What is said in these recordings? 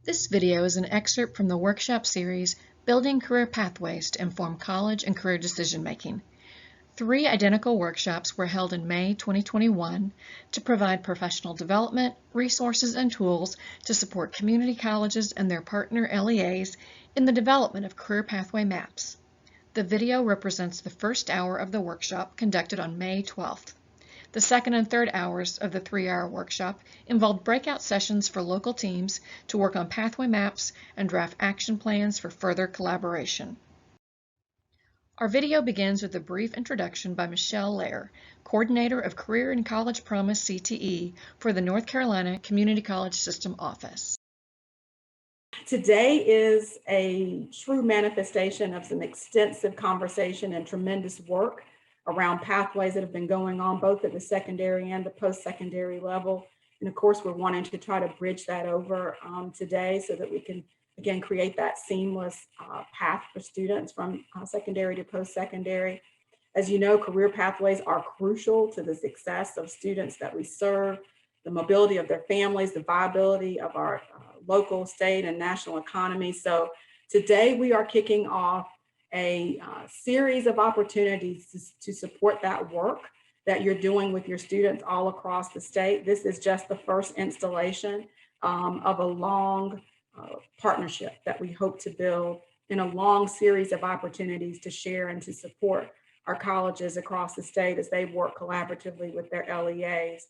This video is an excerpt from the workshop series, Building Career Pathways to Inform College and Career Decision-Making. 3 identical workshops were held in May 2021 to provide professional development, resources, and tools to support community colleges and their partner LEAs in the development of career pathway maps. The video represents the first hour of the workshop conducted on May 12th. The second and third hours of the 3-hour workshop involved breakout sessions for local teams to work on pathway maps and draft action plans for further collaboration. Our video begins with a brief introduction by Michelle Lair, Coordinator of Career and College Promise CTE for the North Carolina Community College System Office. Today is a true manifestation of some extensive conversation and tremendous work around pathways that have been going on both at the secondary and the post-secondary level. And of course, we're wanting to try to bridge that over today so that we can, again, create that seamless path for students from secondary to post-secondary. As you know, career pathways are crucial to the success of students that we serve, the mobility of their families, the viability of our local, state, and national economy. So today we are kicking off a series of opportunities to support that work that you're doing with your students all across the state. This is just the first installation of a long partnership that we hope to build in a long series of opportunities to share and to support our colleges across the state as they work collaboratively with their LEAs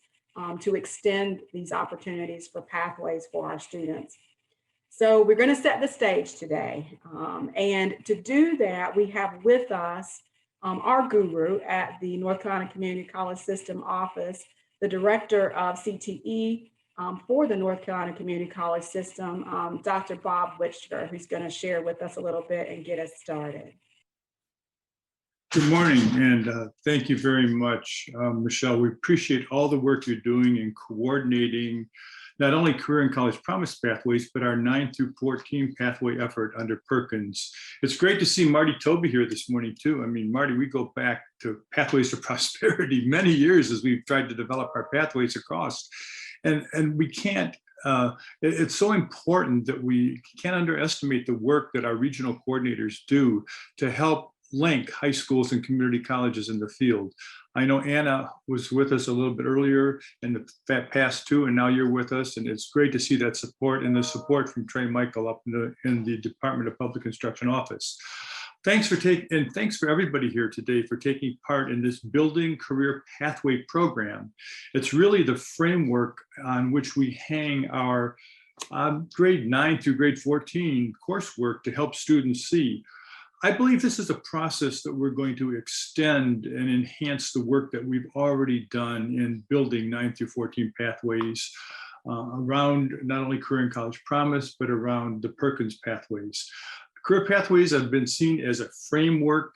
to extend these opportunities for pathways for our students. So we're going to set the stage today. And to do that, we have with us our guru at the North Carolina Community College System Office, the Director of CTE for the North Carolina Community College System, Dr. Bob Witcher, who's going to share with us a little bit and get us started. Good morning, and thank you very much, Michelle. We appreciate all the work you're doing in coordinating not only Career and College Promise pathways, but our 9 through 14 pathway effort under Perkins. It's great to see Marty Toby here this morning too. I mean, Marty, we go back to Pathways to Prosperity many years as we've tried to develop our pathways across. And we can't, it's so important that we can't underestimate the work that our regional coordinators do to help link high schools and community colleges in the field. I know Anna was with us a little bit earlier in the past too, and now you're with us, and it's great to see that support and the support from Trey Michael up in the Department of Public Instruction office. Thanks for everybody here today for taking part in this Building Career Pathway program. It's really the framework on which we hang our grade 9 through grade 14 coursework to help students see. I believe this is a process that we're going to extend and enhance the work that we've already done in building 9 through 14 pathways around not only Career and College Promise, but around the Perkins pathways. Career pathways have been seen as a framework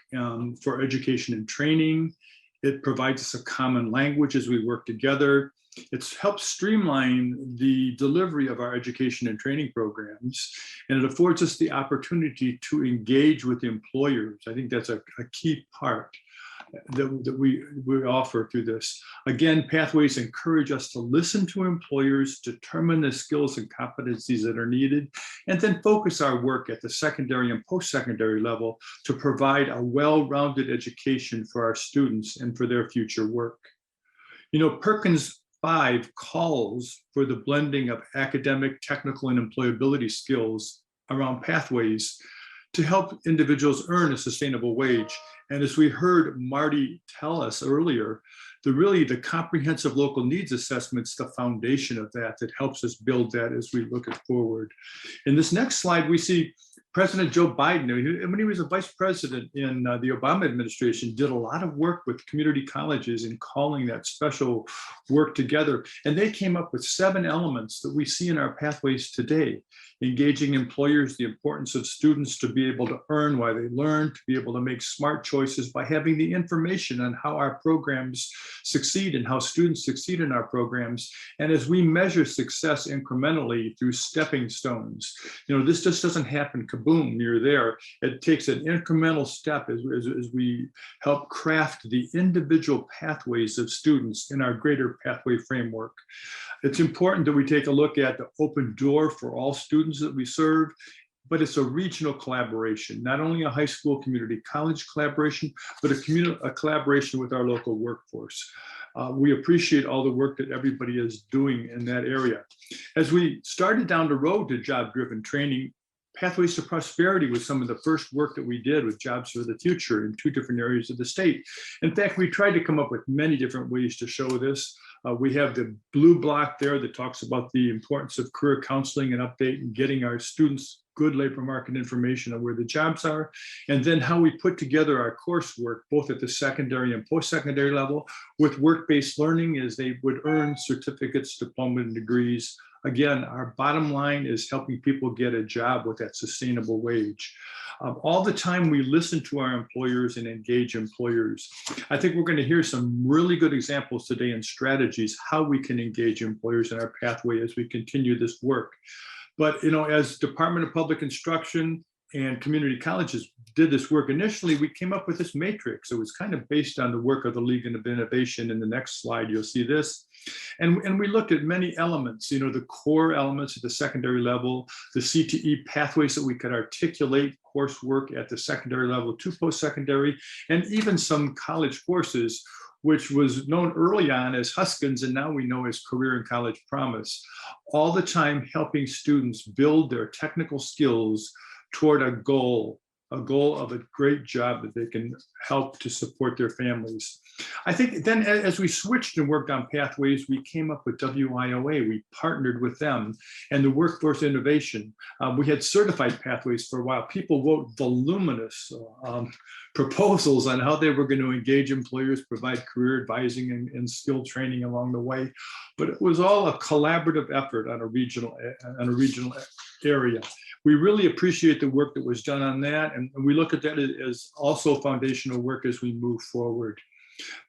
for education and training. It provides us a common language as we work together. It's helped streamline the delivery of our education and training programs, and it affords us the opportunity to engage with employers. I think that's a key part that we offer through this. Again, pathways encourage us to listen to employers, determine the skills and competencies that are needed, and then focus our work at the secondary and post-secondary level to provide a well-rounded education for our students and for their future work. You know, Perkins 5 calls for the blending of academic, technical, and employability skills around pathways to help individuals earn a sustainable wage. And as we heard Marty tell us earlier, the comprehensive local needs assessment's the foundation of that helps us build that as we look forward. In this next slide, we see President Joe Biden, when he was a vice president in the Obama administration, did a lot of work with community colleges in calling that special work together. And they came up with 7 elements that we see in our pathways today. Engaging employers, the importance of students to be able to earn while they learn, to be able to make smart choices by having the information on how our programs succeed and how students succeed in our programs. And as we measure success incrementally through stepping stones, you know, this just doesn't happen kaboom, you're there. It takes an incremental step as we help craft the individual pathways of students in our greater pathway framework. It's important that we take a look at the open door for all students that we serve, but it's a regional collaboration, not only a high school community college collaboration, but a collaboration with our local workforce. We appreciate all the work that everybody is doing in that area. As we started down the road to job-driven training, Pathways to Prosperity was some of the first work that we did with Jobs for the Future in 2 different areas of the state. In fact, we tried to come up with many different ways to show this. We have the blue block there that talks about the importance of career counseling and update and getting our students good labor market information on where the jobs are, and then how we put together our coursework, both at the secondary and post-secondary level, with work-based learning as they would earn certificates, diplomas, and degrees. Again, our bottom line is helping people get a job with that sustainable wage. All the time we listen to our employers and engage employers. I think we're going to hear some really good examples today and strategies how we can engage employers in our pathway as we continue this work. But, you know, as Department of Public Instruction and community colleges did this work initially, we came up with this matrix. It was kind of based on the work of the League of Innovation. In the next slide, you'll see this. And we looked at many elements, you know, the core elements at the secondary level, the CTE pathways that we could articulate coursework at the secondary level to post-secondary, and even some college courses, which was known early on as Huskins, and now we know as Career and College Promise, all the time helping students build their technical skills toward a goal of a great job that they can help to support their families. I think then as we switched and worked on pathways, we came up with WIOA. We partnered with them and the Workforce Innovation. We had certified pathways for a while. People wrote voluminous proposals on how they were going to engage employers, provide career advising and skill training along the way. But it was all a collaborative effort on a regional area. We really appreciate the work that was done on that, and we look at that as also foundational work as we move forward.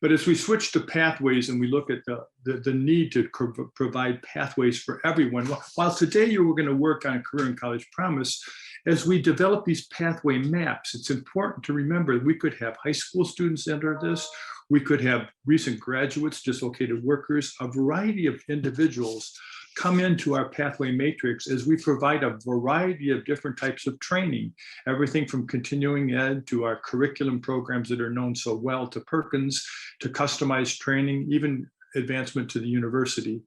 But as we switch to pathways and we look at the need to provide pathways for everyone, while today you were going to work on Career and College Promise, as we develop these pathway maps, it's important to remember we could have high school students enter this, we could have recent graduates, dislocated workers, a variety of individuals come into our pathway matrix as we provide a variety of different types of training, everything from continuing ed to our curriculum programs that are known so well to Perkins, to customized training, even advancement to the university.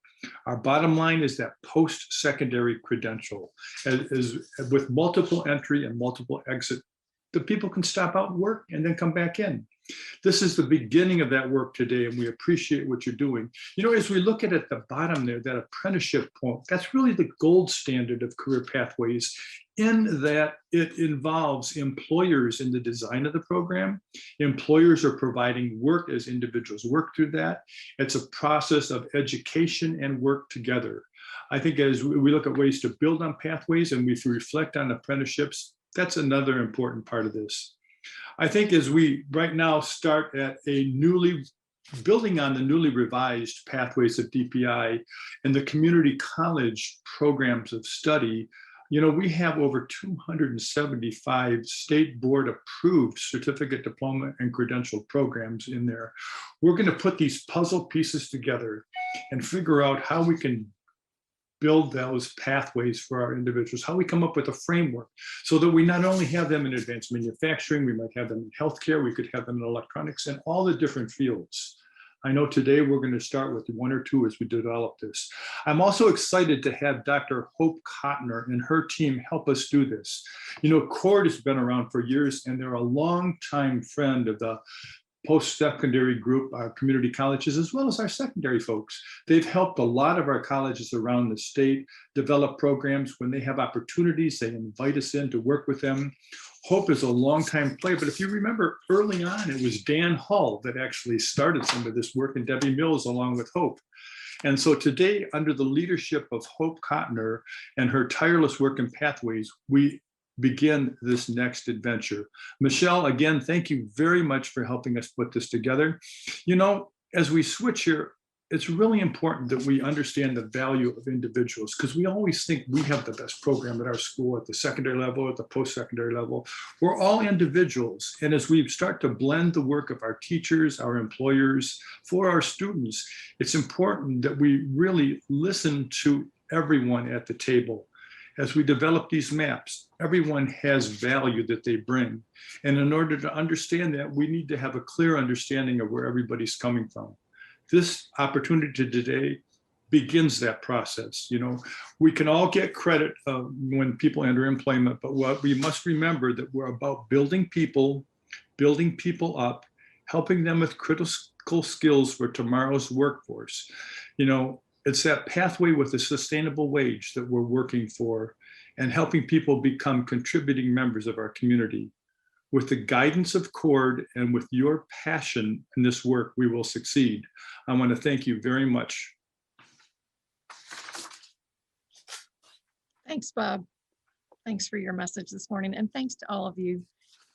Our bottom line is that post-secondary credential is with multiple entry and multiple exit. The people can stop out and work and then come back in. This is the beginning of that work today, and we appreciate what you're doing. You know, as we look at the bottom there, that apprenticeship point, that's really the gold standard of career pathways, in that it involves employers in the design of the program. Employers are providing work as individuals work through that. It's a process of education and work together. I think as we look at ways to build on pathways and we reflect on apprenticeships, that's another important part of this. I think as we right now start at building on the newly revised pathways of DPI and the community college programs of study, you know, we have over 275 state board approved certificate, diploma, and credential programs in there. We're going to put these puzzle pieces together and figure out how we can build those pathways for our individuals, how we come up with a framework so that we not only have them in advanced manufacturing, we might have them in healthcare, we could have them in electronics, and all the different fields. I know today we're going to start with 1 or 2 as we develop this. I'm also excited to have Dr. Hope Kottner and her team help us do this. You know, CORD has been around for years, and they're a longtime friend of the post-secondary group, our community colleges, as well as our secondary folks. They've helped a lot of our colleges around the state develop programs. When they have opportunities, they invite us in to work with them. Hope is a longtime player, but if you remember early on, it was Dan Hull that actually started some of this work, and Debbie Mills along with Hope. And so today, under the leadership of Hope Kottner and her tireless work in Pathways, we begin this next adventure. Michelle, again, thank you very much for helping us put this together. You know, as we switch here, it's really important that we understand the value of individuals, because we always think we have the best program at our school at the secondary level, at the post-secondary level. We're all individuals. And as we start to blend the work of our teachers, our employers, for our students, it's important that we really listen to everyone at the table. As we develop these maps, everyone has value that they bring. And in order to understand that, we need to have a clear understanding of where everybody's coming from. This opportunity today begins that process. You know, we can all get credit when people enter employment, but what we must remember that we're about building people up, helping them with critical skills for tomorrow's workforce. You know, it's that pathway with a sustainable wage that we're working for, and helping people become contributing members of our community. With the guidance of CORD and with your passion in this work, we will succeed. I want to thank you very much. Thanks, Bob. Thanks for your message this morning. And thanks to all of you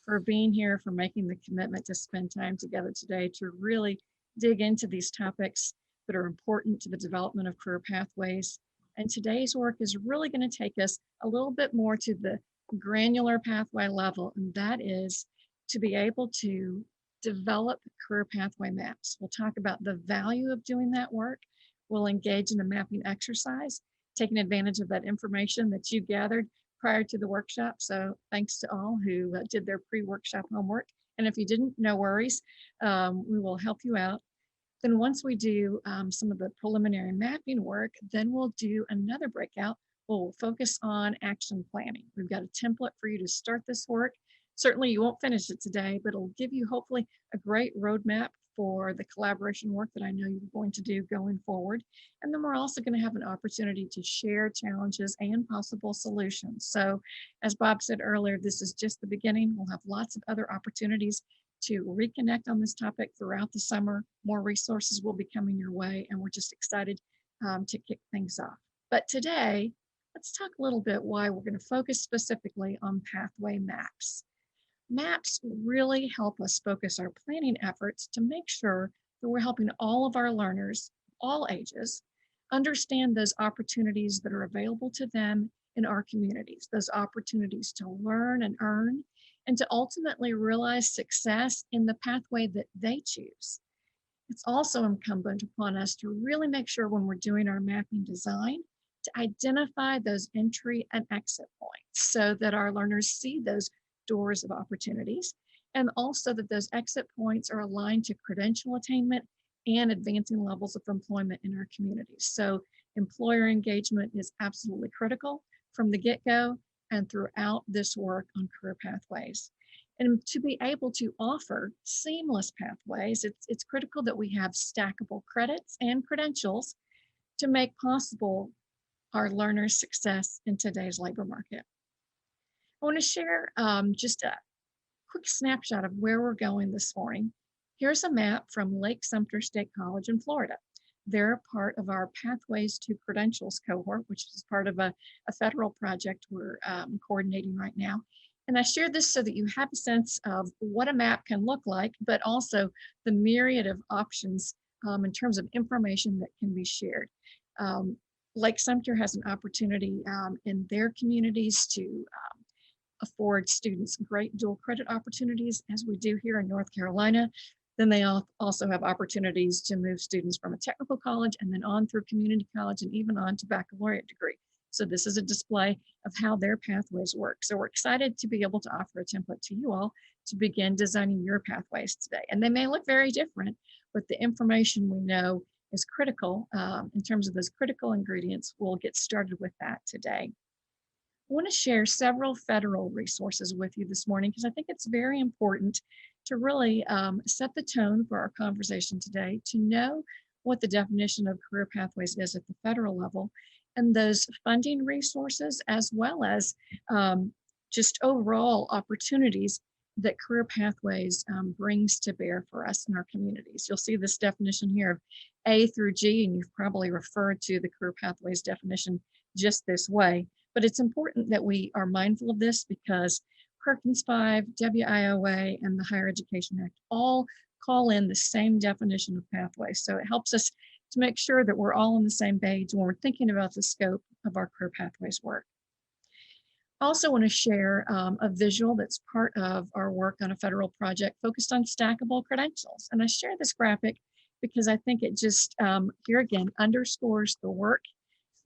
for being here, for making the commitment to spend time together today to really dig into these topics that are important to the development of career pathways. And today's work is really going to take us a little bit more to the granular pathway level, and that is to be able to develop career pathway maps. We'll talk about the value of doing that work. We'll engage in a mapping exercise, taking advantage of that information that you gathered prior to the workshop. So thanks to all who did their pre-workshop homework. And if you didn't, no worries, we will help you out. Then once we do some of the preliminary mapping work, then we'll do another breakout. We'll focus on action planning. We've got a template for you to start this work. Certainly you won't finish it today, but it'll give you hopefully a great roadmap for the collaboration work that I know you're going to do going forward. And then we're also going to have an opportunity to share challenges and possible solutions. So as Bob said earlier, this is just the beginning. We'll have lots of other opportunities to reconnect on this topic throughout the summer. More resources will be coming your way, and we're just excited to kick things off. But today, let's talk a little bit why we're going to focus specifically on pathway maps. Maps really help us focus our planning efforts to make sure that we're helping all of our learners, all ages, understand those opportunities that are available to them in our communities, those opportunities to learn and earn, and to ultimately realize success in the pathway that they choose. It's also incumbent upon us to really make sure when we're doing our mapping design to identify those entry and exit points so that our learners see those doors of opportunities, and also that those exit points are aligned to credential attainment and advancing levels of employment in our communities. So employer engagement is absolutely critical from the get-go and throughout this work on career pathways. And to be able to offer seamless pathways, it's critical that we have stackable credits and credentials to make possible our learners' success in today's labor market. I want to share just a quick snapshot of where we're going this morning. Here's a map from Lake Sumter State College in Florida. They're part of our Pathways to Credentials cohort, which is part of a federal project we're coordinating right now. And I share this so that you have a sense of what a map can look like, but also the myriad of options in terms of information that can be shared. Lake Sumter has an opportunity in their communities to afford students great dual credit opportunities, as we do here in North Carolina. Then they also have opportunities to move students from a technical college and then on through community college and even on to baccalaureate degree. So this is a display of how their pathways work. So we're excited to be able to offer a template to you all to begin designing your pathways today. And they may look very different, but the information we know is critical in terms of those critical ingredients. We'll get started with that today. I want to share several federal resources with you this morning because I think it's very important to really set the tone for our conversation today, to know what the definition of career pathways is at the federal level, and those funding resources, as well as just overall opportunities that career pathways brings to bear for us in our communities. You'll see this definition here of A through G, and you've probably referred to the career pathways definition just this way. But it's important that we are mindful of this because Perkins 5, WIOA, and the Higher Education Act all call in the same definition of pathways. So it helps us to make sure that we're all on the same page when we're thinking about the scope of our career pathways work. I also want to share a visual that's part of our work on a federal project focused on stackable credentials. And I share this graphic because I think it just, here again, underscores the work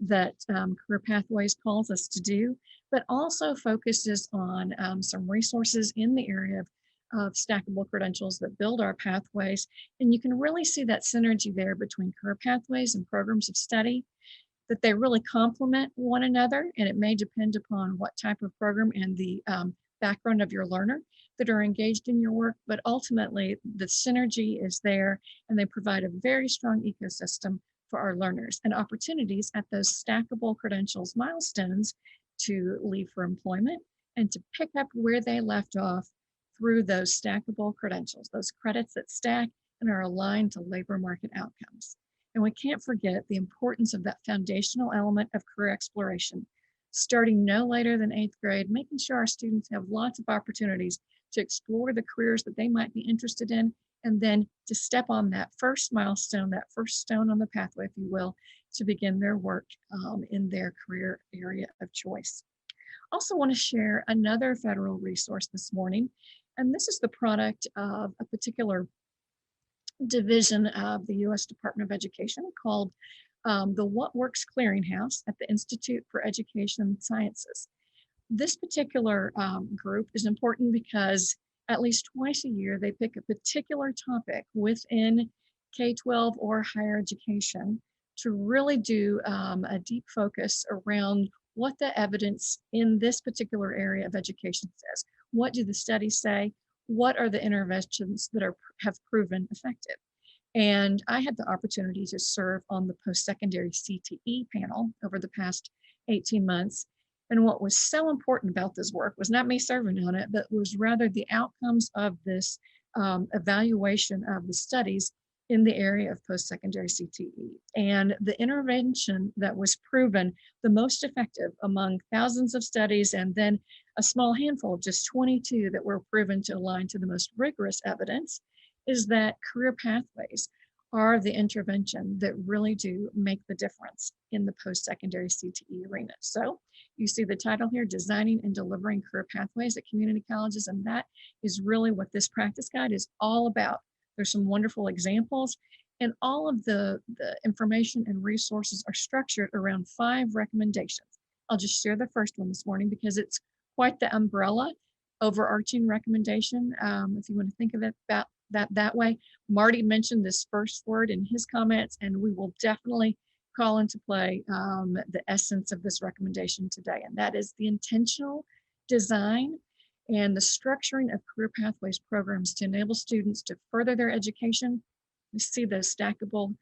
that Career Pathways calls us to do, but also focuses on some resources in the area of stackable credentials that build our pathways. And you can really see that synergy there between career pathways and programs of study, that they really complement one another, and it may depend upon what type of program and the background of your learner that are engaged in your work, but ultimately the synergy is there, and they provide a very strong ecosystem for our learners and opportunities at those stackable credentials milestones to leave for employment and to pick up where they left off through those stackable credentials, those credits that stack and are aligned to labor market outcomes. And we can't forget the importance of that foundational element of career exploration, starting no later than 8th grade, making sure our students have lots of opportunities to explore the careers that they might be interested in, and then to step on that first milestone, that first stone on the pathway, if you will, to begin their work in their career area of choice. Also want to share another federal resource this morning, and this is the product of a particular division of the U.S. Department of Education called the What Works Clearinghouse at the Institute for Education Sciences. This particular group is important because at least twice a year they pick a particular topic within K-12 or higher education to really do a deep focus around what the evidence in this particular area of education says. What do the studies say? What are the interventions that have proven effective? And I had the opportunity to serve on the post-secondary CTE panel over the past 18 months. And what was so important about this work was not me serving on it, but was rather the outcomes of this evaluation of the studies in the area of post-secondary CTE. And the intervention that was proven the most effective among thousands of studies, and then a small handful, just 22 that were proven to align to the most rigorous evidence, is that career pathways are the intervention that really do make the difference in the post-secondary CTE arena. So you see the title here, Designing and Delivering Career Pathways at Community Colleges, and that is really what this practice guide is all about. There's some wonderful examples, and all of the information and resources are structured around 5 recommendations. I'll just share the first one this morning because it's quite the umbrella, overarching recommendation. If you want to think of it about that way. Marty mentioned this first word in his comments, and we will definitely call into play the essence of this recommendation today, and that is the intentional design and the structuring of career pathways programs to enable students to further their education. We see those stackable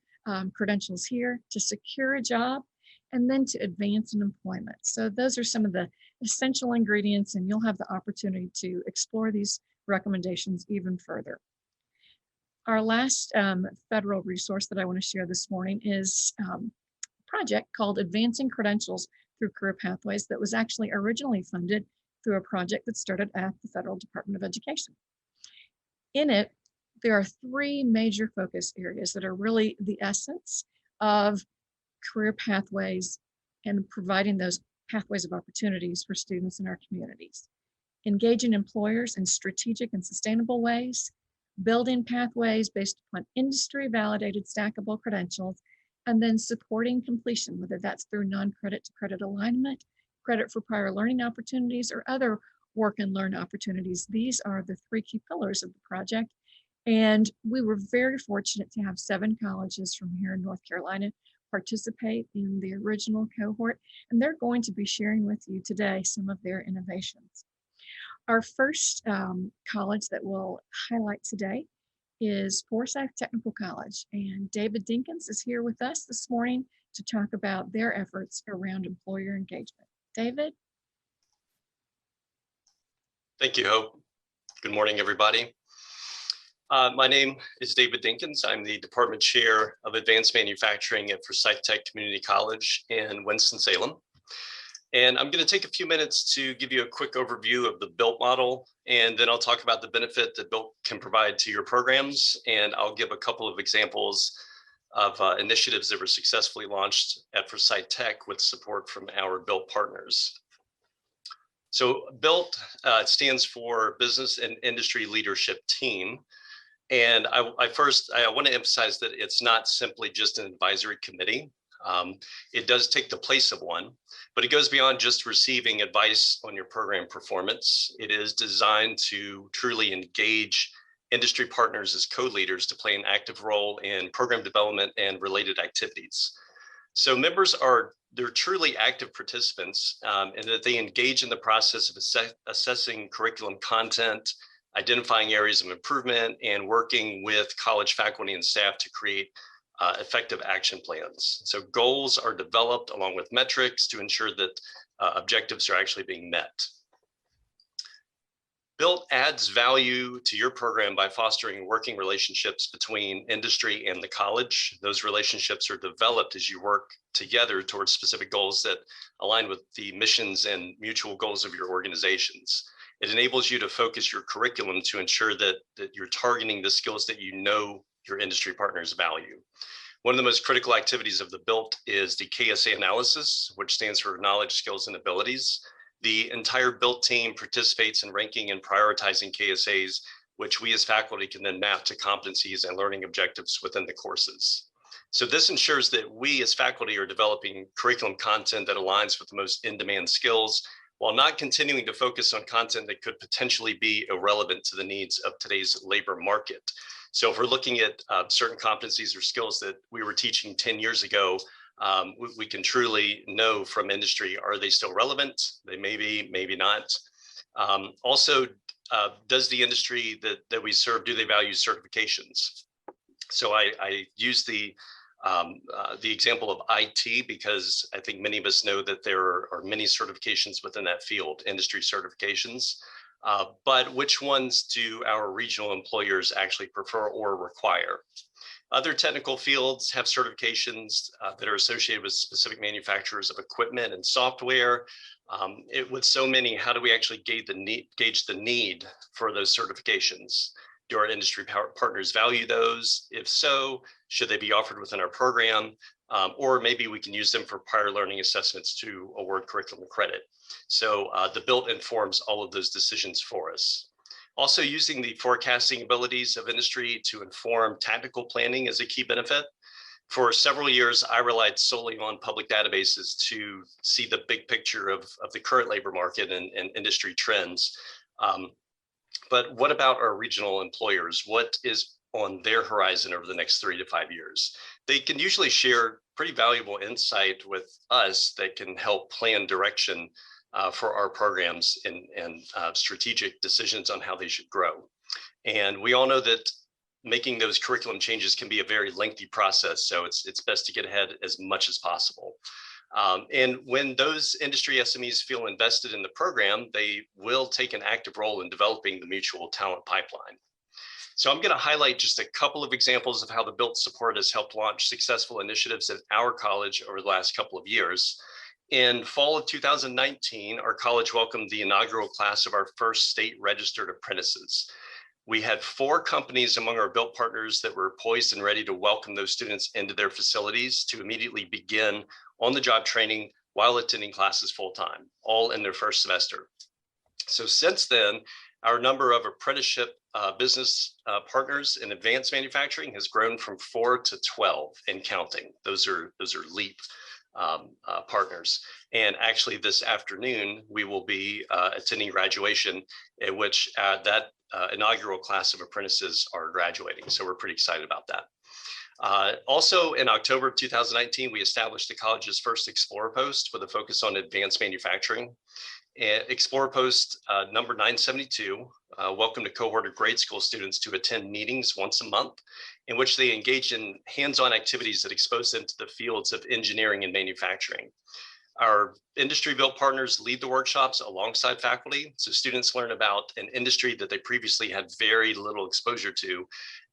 credentials here, to secure a job, and then to advance in employment. So those are some of the essential ingredients, and you'll have the opportunity to explore these recommendations even further. Our last federal resource that I want to share this morning is a project called Advancing Credentials Through Career Pathways that was actually originally funded through a project that started at the Federal Department of Education. In it, there are 3 major focus areas that are really the essence of career pathways and providing those pathways of opportunities for students in our communities. Engaging employers in strategic and sustainable ways, building pathways based upon industry-validated stackable credentials, and then supporting completion, whether that's through non-credit to credit alignment, credit for prior learning opportunities, or other work and learn opportunities. These are the 3 key pillars of the project. And we were very fortunate to have 7 colleges from here in North Carolina participate in the original cohort, and they're going to be sharing with you today some of their innovations. Our first college that we'll highlight today is Forsyth Technical College, and David Dinkins is here with us this morning to talk about their efforts around employer engagement. David? Thank you, Hope. Good morning, everybody. My name is David Dinkins. I'm the Department Chair of Advanced Manufacturing at Forsyth Tech Community College in Winston-Salem. And I'm going to take a few minutes to give you a quick overview of the BILT model, and then I'll talk about the benefit that BILT can provide to your programs, and I'll give a couple of examples of initiatives that were successfully launched at Forsyth Tech with support from our BILT partners. So BILT stands for Business and Industry Leadership Team. And I want to emphasize that it's not simply just an advisory committee. It does take the place of one, but it goes beyond just receiving advice on your program performance. It is designed to truly engage industry partners as co-leaders to play an active role in program development and related activities. So members they're truly active participants in that they engage in the process of assessing curriculum content, identifying areas of improvement, and working with college faculty and staff to create effective action plans. So goals are developed along with metrics to ensure that objectives are actually being met. BILT adds value to your program by fostering working relationships between industry and the college. Those relationships are developed as you work together towards specific goals that align with the missions and mutual goals of your organizations. It enables you to focus your curriculum to ensure that you're targeting the skills that you know your industry partners value. One of the most critical activities of the BILT is the KSA analysis, which stands for knowledge, skills, and abilities. The entire BILT team participates in ranking and prioritizing KSAs, which we as faculty can then map to competencies and learning objectives within the courses. So this ensures that we as faculty are developing curriculum content that aligns with the most in-demand skills, while not continuing to focus on content that could potentially be irrelevant to the needs of today's labor market. So if we're looking at certain competencies or skills that we were teaching 10 years ago, we can truly know from industry, are they still relevant? They may be, maybe not. Also, does the industry that we serve, do they value certifications? So I use the example of IT because I think many of us know that there are many certifications within that field, industry certifications. But which ones do our regional employers actually prefer or require? Other technical fields have certifications that are associated with specific manufacturers of equipment and software. With so many, how do we actually gauge the need for those certifications? Do our industry partners value those? If so, should they be offered within our program? Or maybe we can use them for prior learning assessments to award curriculum credit. So the BILT informs all of those decisions for us. Also, using the forecasting abilities of industry to inform tactical planning is a key benefit. For several years, I relied solely on public databases to see the big picture of the current labor market and industry trends. But what about our regional employers? What is on their horizon over the next 3 to 5 years? They can usually share pretty valuable insight with us that can help plan direction for our programs and strategic decisions on how they should grow. And we all know that making those curriculum changes can be a very lengthy process. So it's best to get ahead as much as possible. And when those industry SMEs feel invested in the program, they will take an active role in developing the mutual talent pipeline. So I'm going to highlight just a couple of examples of how the BILT support has helped launch successful initiatives at our college over the last couple of years. In fall of 2019, our college welcomed the inaugural class of our first state registered apprentices. We had 4 companies among our BILT partners that were poised and ready to welcome those students into their facilities to immediately begin on-the-job training while attending classes full-time, all in their first semester. So since then, our number of apprenticeship business partners in advanced manufacturing has grown from 4 to 12 and counting. Those are LEAP partners. And actually this afternoon, we will be attending graduation in which that inaugural class of apprentices are graduating. So we're pretty excited about that. Also in October of 2019, we established the college's first Explorer Post with a focus on advanced manufacturing. Explorer Post number 972 welcomed a cohort of grade school students to attend meetings once a month in which they engage in hands-on activities that expose them to the fields of engineering and manufacturing. Our industry BILT partners lead the workshops alongside faculty, so students learn about an industry that they previously had very little exposure to,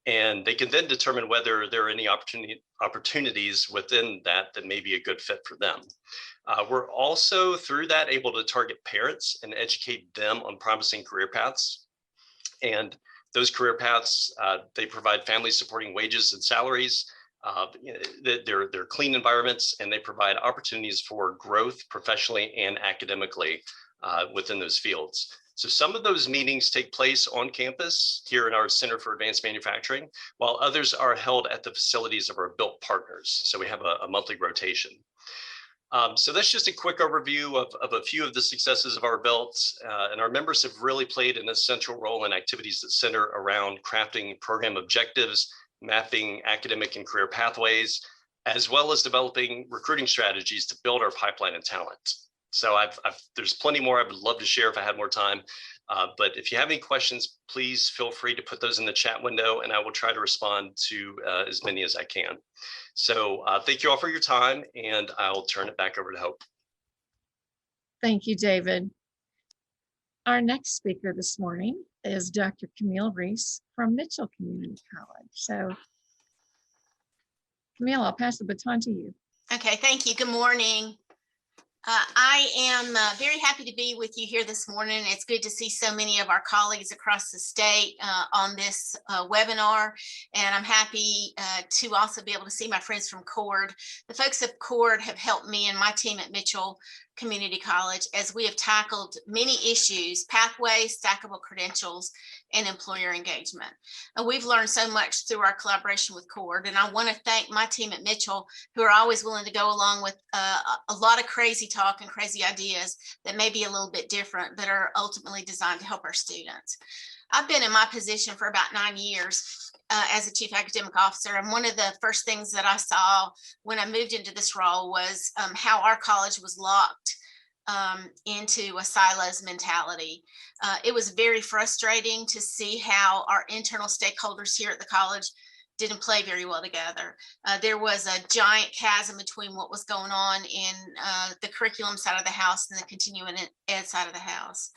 and they can then determine whether there are any opportunities within that may be a good fit for them. We're also, through that, able to target parents and educate them on promising career paths. And those career paths, they provide family supporting wages and salaries. They're clean environments, and they provide opportunities for growth professionally and academically within those fields. So some of those meetings take place on campus here in our Center for Advanced Manufacturing, while others are held at the facilities of our BILT partners. So we have a monthly rotation. So that's just a quick overview of a few of the successes of our BILTs, and our members have really played an essential role in activities that center around crafting program objectives, mapping academic and career pathways, as well as developing recruiting strategies to build our pipeline and talent. So there's plenty more I would love to share if I had more time, but if you have any questions, please feel free to put those in the chat window, and I will try to respond to as many as I can. So thank you all for your time, and I'll turn it back over to Hope. Thank you, David. Our next speaker this morning is Dr. Camille Reese from Mitchell Community College. So, Camille, I'll pass the baton to you. Okay, thank you. Good morning. I am very happy to be with you here this morning. It's good to see so many of our colleagues across the state on this webinar, and I'm happy to also be able to see my friends from CORD. The folks at CORD have helped me and my team at Mitchell Community College as we have tackled many issues: pathways, stackable credentials, and employer engagement. We've learned so much through our collaboration with CORD, and I want to thank my team at Mitchell, who are always willing to go along with a lot of crazy talk and crazy ideas that may be a little bit different, but are ultimately designed to help our students. I've been in my position for about 9 years as a chief academic officer, and one of the first things that I saw when I moved into this role was how our college was locked into a silos mentality. It was very frustrating to see how our internal stakeholders here at the college didn't play very well together. There was a giant chasm between what was going on in the curriculum side of the house and the continuing ed side of the house.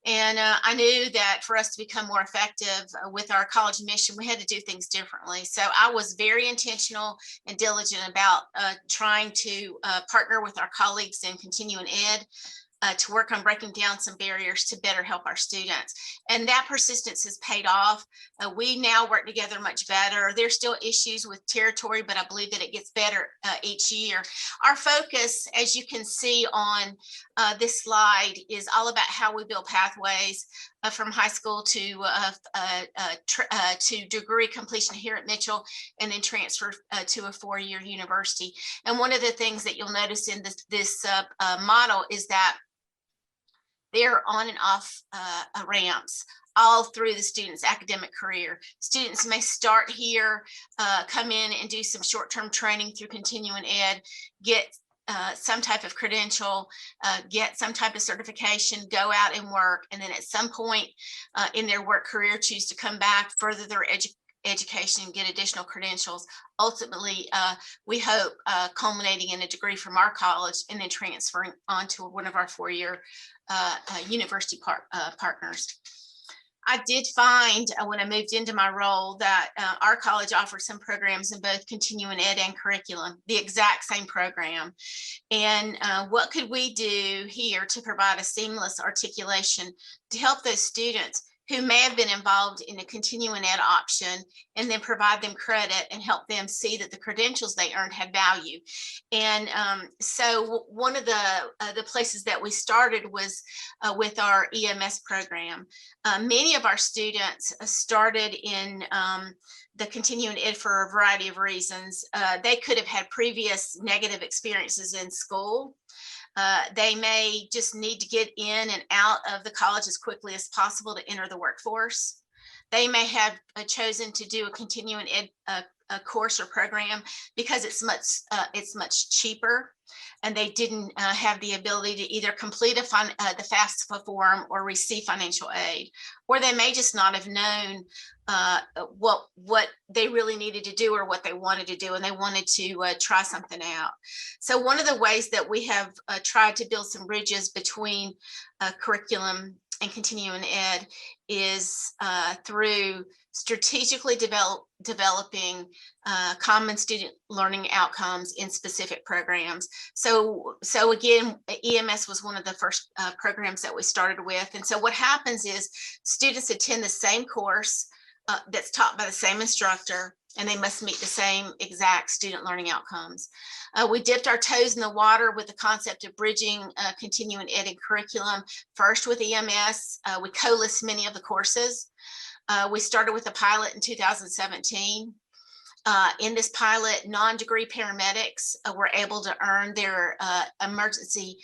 And I knew that for us to become more effective with our college mission, we had to do things differently. So I was very intentional and diligent about trying to partner with our colleagues in continuing ed to work on breaking down some barriers to better help our students. And that persistence has paid off. We now work together much better. There's still issues with territory, but I believe that it gets better each year. Our focus, as you can see on this slide, is all about how we build pathways from high school to degree completion here at Mitchell, and then transfer to a 4-year university. And one of the things that you'll notice in this model is that they're on and off ramps all through the student's academic career. Students may start here, come in and do some short-term training through continuing ed, get some type of credential, get some type of certification, go out and work, and then at some point in their work career choose to come back, further their education, and get additional credentials. Ultimately, we hope culminating in a degree from our college and then transferring on to one of our 4-year university partners. I did find when I moved into my role that our college offers some programs in both continuing ed and curriculum, the exact same program. And what could we do here to provide a seamless articulation to help those students who may have been involved in a continuing ed option, and then provide them credit and help them see that the credentials they earned had value. And so one of the places that we started was with our EMS program. Many of our students started in the continuing ed for a variety of reasons. They could have had previous negative experiences in school. They may just need to get in and out of the college as quickly as possible to enter the workforce. They may have chosen to do a continuing ed a course or program because it's much cheaper, and they didn't have the ability to either complete the FAFSA form or receive financial aid, or they may just not have known what they really needed to do or what they wanted to do, and they wanted to try something out. So one of the ways that we have tried to build some bridges between curriculum and continuing ed is through strategically developing common student learning outcomes in specific programs. So again, EMS was one of the first programs that we started with. And so what happens is students attend the same course that's taught by the same instructor, and they must meet the same exact student learning outcomes. We dipped our toes in the water with the concept of bridging continuing ed and curriculum. First with EMS, we co-list many of the courses. We started with a pilot in 2017. In this pilot, non-degree paramedics were able to earn their emergency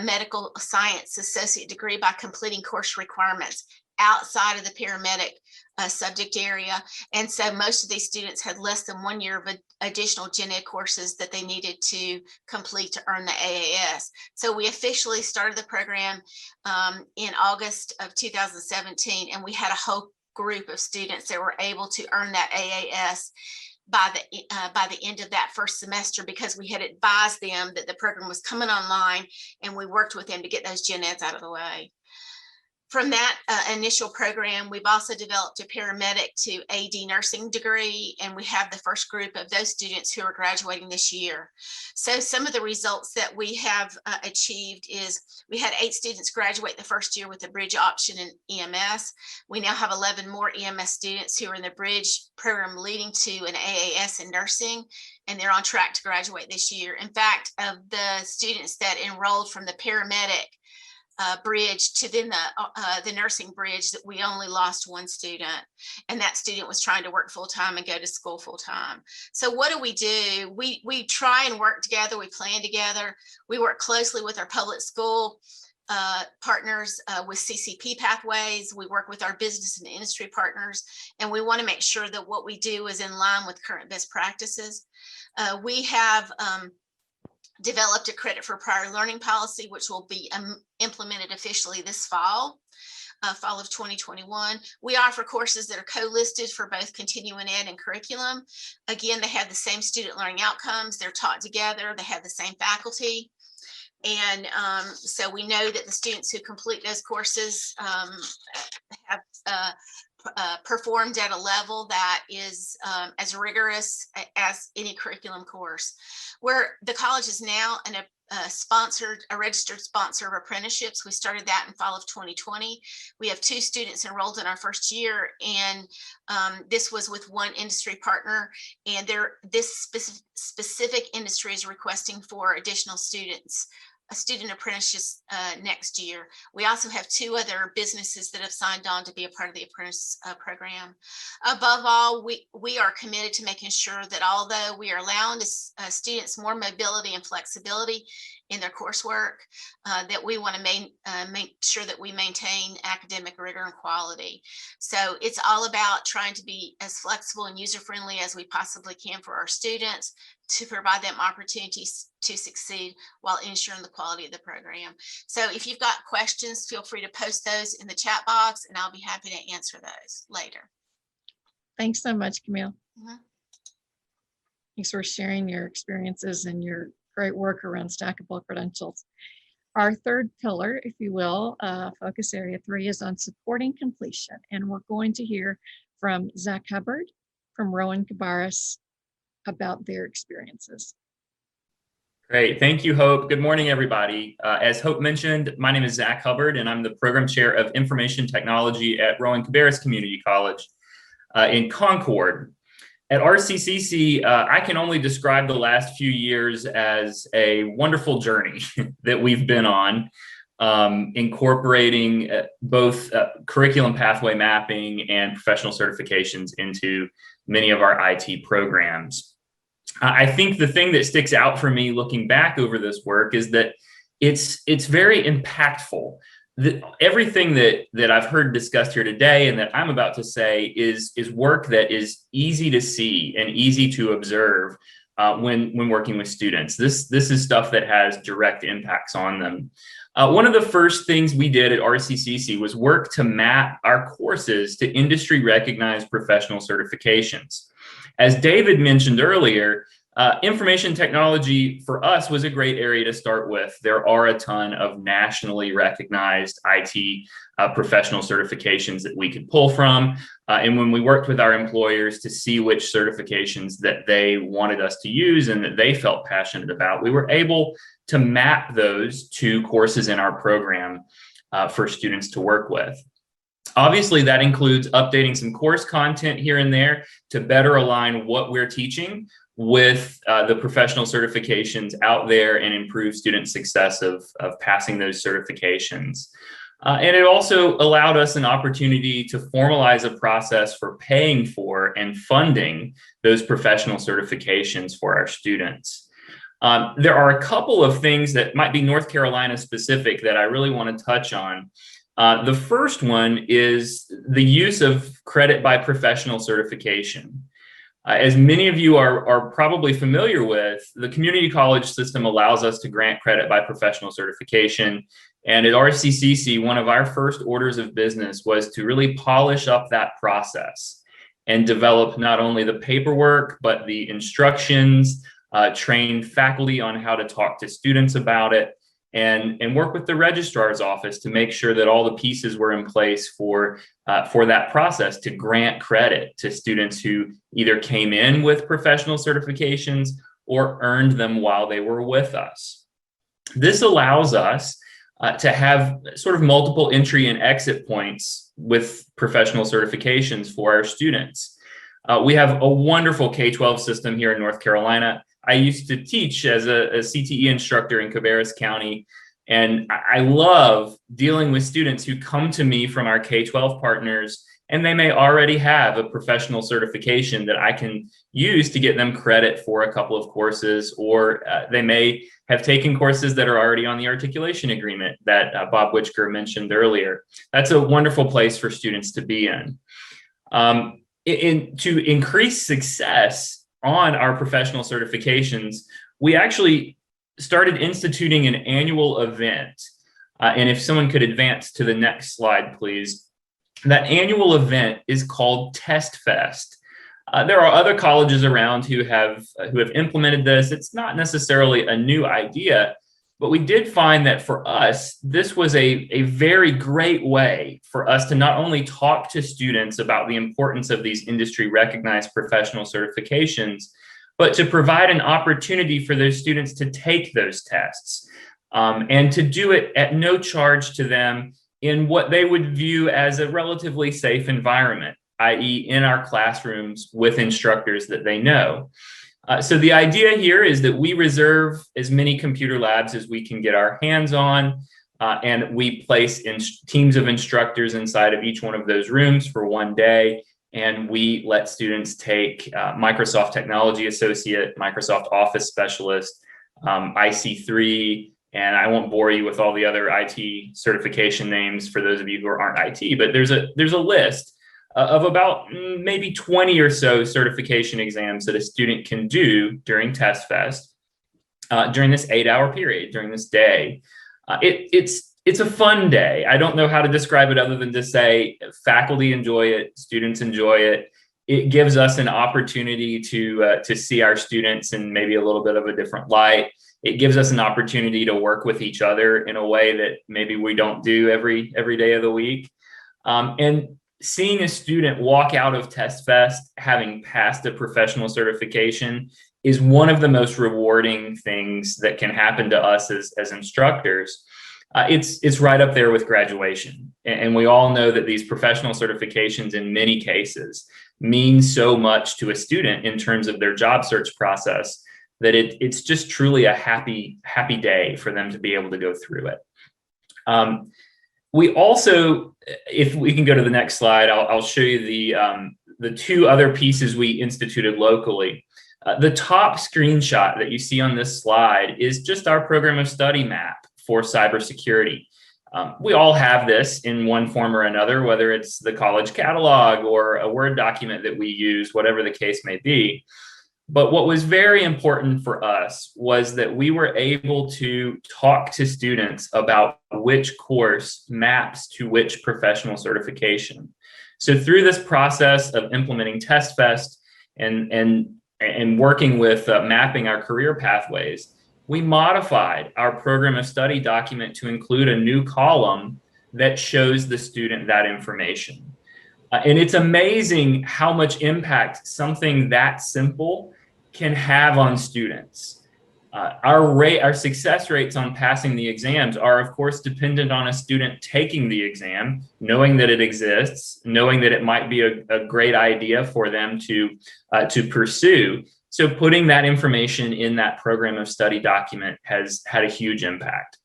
medical science associate degree by completing course requirements outside of the paramedic subject area. And so most of these students had less than 1 year of additional gen ed courses that they needed to complete to earn the AAS. So we officially started the program in August of 2017, and we had a whole group of students that were able to earn that AAS by the end of that first semester, because we had advised them that the program was coming online, and we worked with them to get those gen eds out of the way. From that initial program, we've also developed a paramedic to AD nursing degree, and we have the first group of those students who are graduating this year. So some of the results that we have achieved is we had 8 students graduate the first year with a bridge option in EMS. We now have 11 more EMS students who are in the bridge program leading to an AAS in nursing, and they're on track to graduate this year. In fact, of the students that enrolled from the paramedic bridge to then the nursing bridge, that we only lost 1 student, and that student was trying to work full-time and go to school full-time. So what do? We try and work together. We plan together. We work closely with our public school partners with CCP pathways. We work with our business and industry partners, and we want to make sure that what we do is in line with current best practices. We have developed a credit for prior learning policy, which will be implemented officially this fall of 2021. We offer courses that are co-listed for both continuing ed and curriculum. Again, they have the same student learning outcomes. They're taught together. They have the same faculty. And so we know that the students who complete those courses have performed at a level that is as rigorous as any curriculum course. Where the college is now a registered sponsor of apprenticeships. We started that in fall of 2020. We have 2 students enrolled in our first year, and this was with 1 industry partner, and this specific industry is requesting for additional students, a student apprenticeship next year. We also have 2 other businesses that have signed on to be a part of the apprentice program. Above all, we are committed to making sure that although we are allowing students more mobility and flexibility in their coursework, that we want to make sure that we maintain academic rigor and quality. So it's all about trying to be as flexible and user-friendly as we possibly can for our students, to provide them opportunities to succeed while ensuring the quality of the program. So if you've got questions, feel free to post those in the chat box, and I'll be happy to answer those later. Thanks so much, Camille. Mm-hmm. Thanks for sharing your experiences and your great work around stackable credentials. Our third pillar, if you will, focus area 3, is on supporting completion. And we're going to hear from Zach Hubbard from Rowan Cabarrus about their experiences. Great. Thank you, Hope. Good morning, everybody. As Hope mentioned, my name is Zach Hubbard, and I'm the Program Chair of Information Technology at Rowan Cabarrus Community College in Concord. At RCCC, I can only describe the last few years as a wonderful journey that we've been on, incorporating both curriculum pathway mapping and professional certifications into many of our IT programs. I think the thing that sticks out for me looking back over this work is that it's very impactful. Everything that I've heard discussed here today and that I'm about to say is work that is easy to see and easy to observe when working with students. This is stuff that has direct impacts on them. One of the first things we did at RCCC was work to map our courses to industry recognized professional certifications. As David mentioned earlier, information technology for us was a great area to start with. There are a ton of nationally recognized IT professional certifications that we could pull from. And when we worked with our employers to see which certifications that they wanted us to use and that they felt passionate about, we were able to map those to courses in our program for students to work with. Obviously, that includes updating some course content here and there to better align what we're teaching with the professional certifications out there and improve student success of passing those certifications. And it also allowed us an opportunity to formalize a process for paying for and funding those professional certifications for our students. There are a couple of things that might be North Carolina specific that I really want to touch on. The first one is the use of credit by professional certification. As many of you are probably familiar with, the community college system allows us to grant credit by professional certification. And at RCCC, one of our first orders of business was to really polish up that process and develop not only the paperwork, but the instructions, train faculty on how to talk to students about it, and work with the registrar's office to make sure that all the pieces were in place for that process to grant credit to students who either came in with professional certifications or earned them while they were with us. This allows us to have sort of multiple entry and exit points with professional certifications for our students. We have a wonderful K-12 system here in North Carolina. I used to teach as a CTE instructor in Cabarrus County, and I love dealing with students who come to me from our K-12 partners, and they may already have a professional certification that I can use to get them credit for a couple of courses, or they may have taken courses that are already on the articulation agreement that Bob Witchker mentioned earlier. That's a wonderful place for students to be in. To increase success on our professional certifications, we actually started instituting an annual event. And if someone could advance to the next slide, please. That annual event is called Test Fest. There are other colleges around who have implemented this. It's not necessarily a new idea, but we did find that for us, this was a very great way for us to not only talk to students about the importance of these industry recognized professional certifications, but to provide an opportunity for those students to take those tests and to do it at no charge to them in what they would view as a relatively safe environment, i.e. in our classrooms with instructors that they know. So the idea here is that we reserve as many computer labs as we can get our hands on, and we place teams of instructors inside of each one of those rooms for one day, and we let students take Microsoft Technology Associate, Microsoft Office Specialist, IC3, and I won't bore you with all the other IT certification names for those of you who aren't IT, but there's a list of about maybe 20 or so certification exams that a student can do during Test Fest during this 8-hour period, during this day. It's a fun day. I don't know how to describe it other than to say faculty enjoy it, students enjoy it. It gives us an opportunity to see our students in maybe a little bit of a different light. It gives us an opportunity to work with each other in a way that maybe we don't do every day of the week. And seeing a student walk out of Test Fest having passed a professional certification is one of the most rewarding things that can happen to us as instructors. It's right up there with graduation. And we all know that these professional certifications in many cases mean so much to a student in terms of their job search process that it's just truly a happy day for them to be able to go through it. We also, if we can go to the next slide, I'll show you the two other pieces we instituted locally. The top screenshot that you see on this slide is just our program of study map for cybersecurity. We all have this in one form or another, whether it's the college catalog or a Word document that we use, whatever the case may be. But what was very important for us was that we were able to talk to students about which course maps to which professional certification. So through this process of implementing Test Fest and working with mapping our career pathways, we modified our program of study document to include a new column that shows the student that information. And it's amazing how much impact something that simple can have on students. Our success rates on passing the exams are, of course, dependent on a student taking the exam, knowing that it exists, knowing that it might be a great idea for them to pursue. So putting that information in that program of study document has had a huge impact.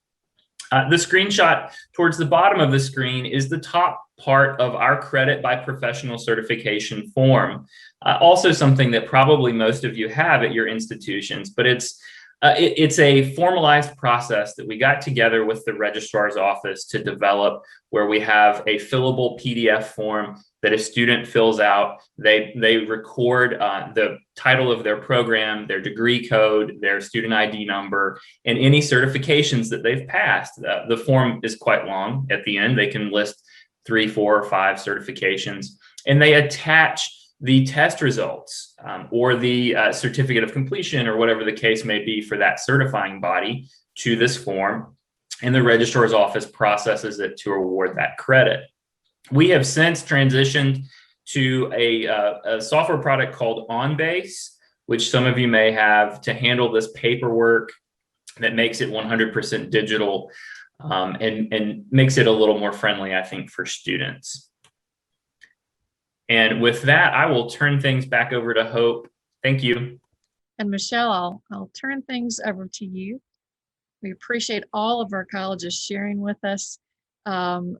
The screenshot towards the bottom of the screen is the top part of our credit by professional certification form. Also something that probably most of you have at your institutions, but it's a formalized process that we got together with the registrar's office to develop, where we have a fillable PDF form that a student fills out. They record the title of their program, their degree code, their student ID number, and any certifications that they've passed. The form is quite long. At the end, they can list 3, 4, or 5 certifications, and they attach the test results or the certificate of completion, or whatever the case may be for that certifying body, to this form, and the registrar's office processes it to award that credit. We have since transitioned to a software product called OnBase, which some of you may have, to handle this paperwork, that makes it 100% digital and makes it a little more friendly, I think, for students. And with that, I will turn things back over to Hope. Thank you. And Michelle, I'll turn things over to you. We appreciate all of our colleges sharing with us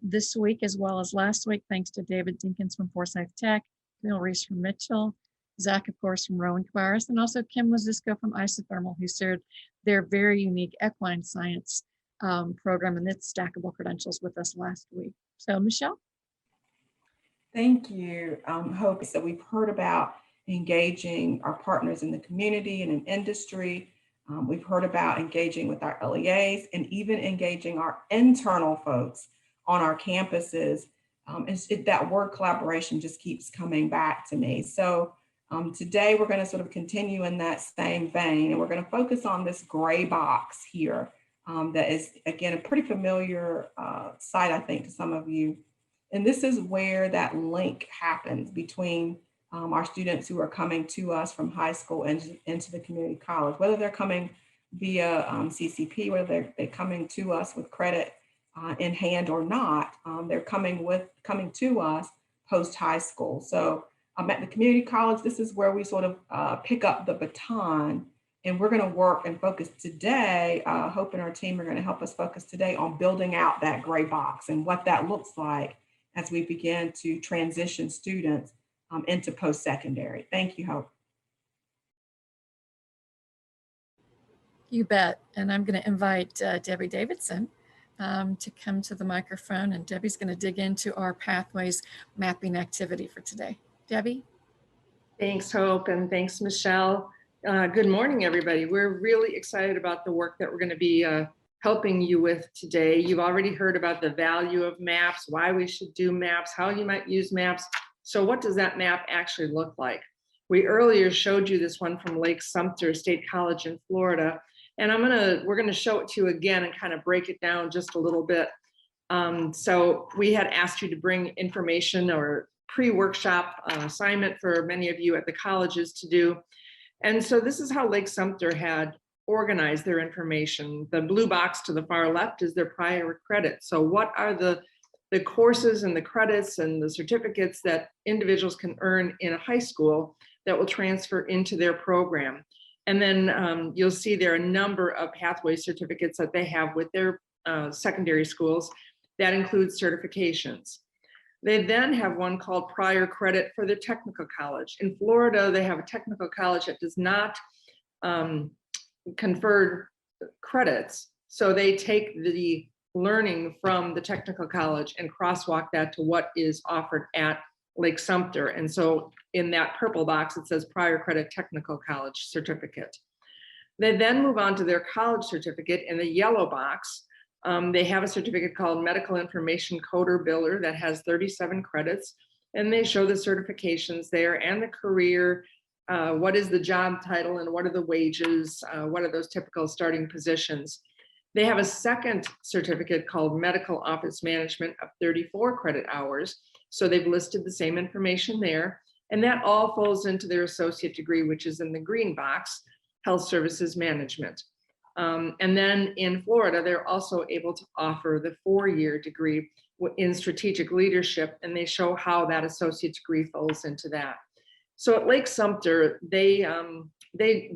this week as well as last week. Thanks to David Dinkins from Forsyth Tech, Camille Reese from Mitchell, Zach, of course, from Rowan Cabarrus, and also Kim Wazisko from Isothermal, who shared their very unique equine science program and its stackable credentials with us last week. So, Michelle? Thank you, Hope. So we've heard about engaging our partners in the community and in industry. We've heard about engaging with our LEAs and even engaging our internal folks on our campuses. That word collaboration just keeps coming back to me. So today we're going to sort of continue in that same vein, and we're going to focus on this gray box here that is, again, a pretty familiar sight, I think, to some of you. And this is where that link happens between our students who are coming to us from high school and into the community college, whether they're coming via CCP, whether they're coming to us with credit in hand or not, they're coming to us post high school. So at the community college, this is where we sort of pick up the baton, and we're going to work and focus today. Hope and our team are going to help us focus today on building out that gray box and what that looks like as we begin to transition students into post-secondary. Thank you, Hope. You bet. And I'm going to invite Debbie Davidson to come to the microphone, and Debbie's going to dig into our pathways mapping activity for today. Debbie? Thanks, Hope, and thanks, Michelle. Good morning, everybody. We're really excited about the work that we're going to be helping you with today. You've already heard about the value of maps, why we should do maps, how you might use maps. So what does that map actually look like? We earlier showed you this one from Lake Sumter State College in Florida, and we're gonna show it to you again and kind of break it down just a little bit. So we had asked you to bring information or pre-workshop assignment for many of you at the colleges to do. And so this is how Lake Sumter had organized their information. The blue box to the far left is their prior credit. So what are the courses and the credits and the certificates that individuals can earn in a high school that will transfer into their program? And then you'll see there are a number of pathway certificates that they have with their secondary schools that includes certifications. They then have one called prior credit for the technical college. In Florida, they have a technical college that does not confer credits. So they take the learning from the technical college and crosswalk that to what is offered at Lake Sumter. And so in that purple box, it says prior credit technical college certificate. They then move on to their college certificate. In the yellow box, they have a certificate called Medical Information Coder Biller that has 37 credits, and they show the certifications there and the career, what is the job title and what are the wages, what are those typical starting positions. They have a second certificate called Medical Office Management of 34 credit hours. So they've listed the same information there, and that all falls into their associate degree, which is in the green box, Health Services Management. And then in Florida, they're also able to offer the 4-year degree in strategic leadership, and they show how that associate degree folds into that. So at Lake Sumter, they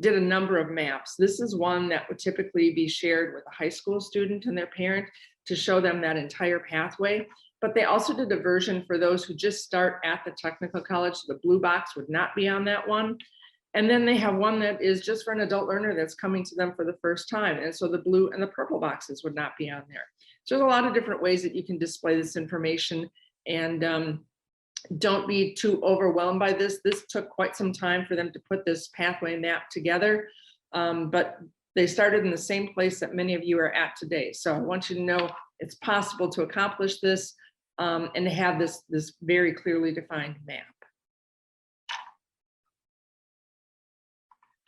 did a number of maps. This is one that would typically be shared with a high school student and their parent to show them that entire pathway. But they also did a version for those who just start at the technical college. The blue box would not be on that one. And then they have one that is just for an adult learner that's coming to them for the first time. And so the blue and the purple boxes would not be on there. So there's a lot of different ways that you can display this information, and don't be too overwhelmed by this. This took quite some time for them to put this pathway map together, but they started in the same place that many of you are at today. So I want you to know it's possible to accomplish this and to have this very clearly defined map.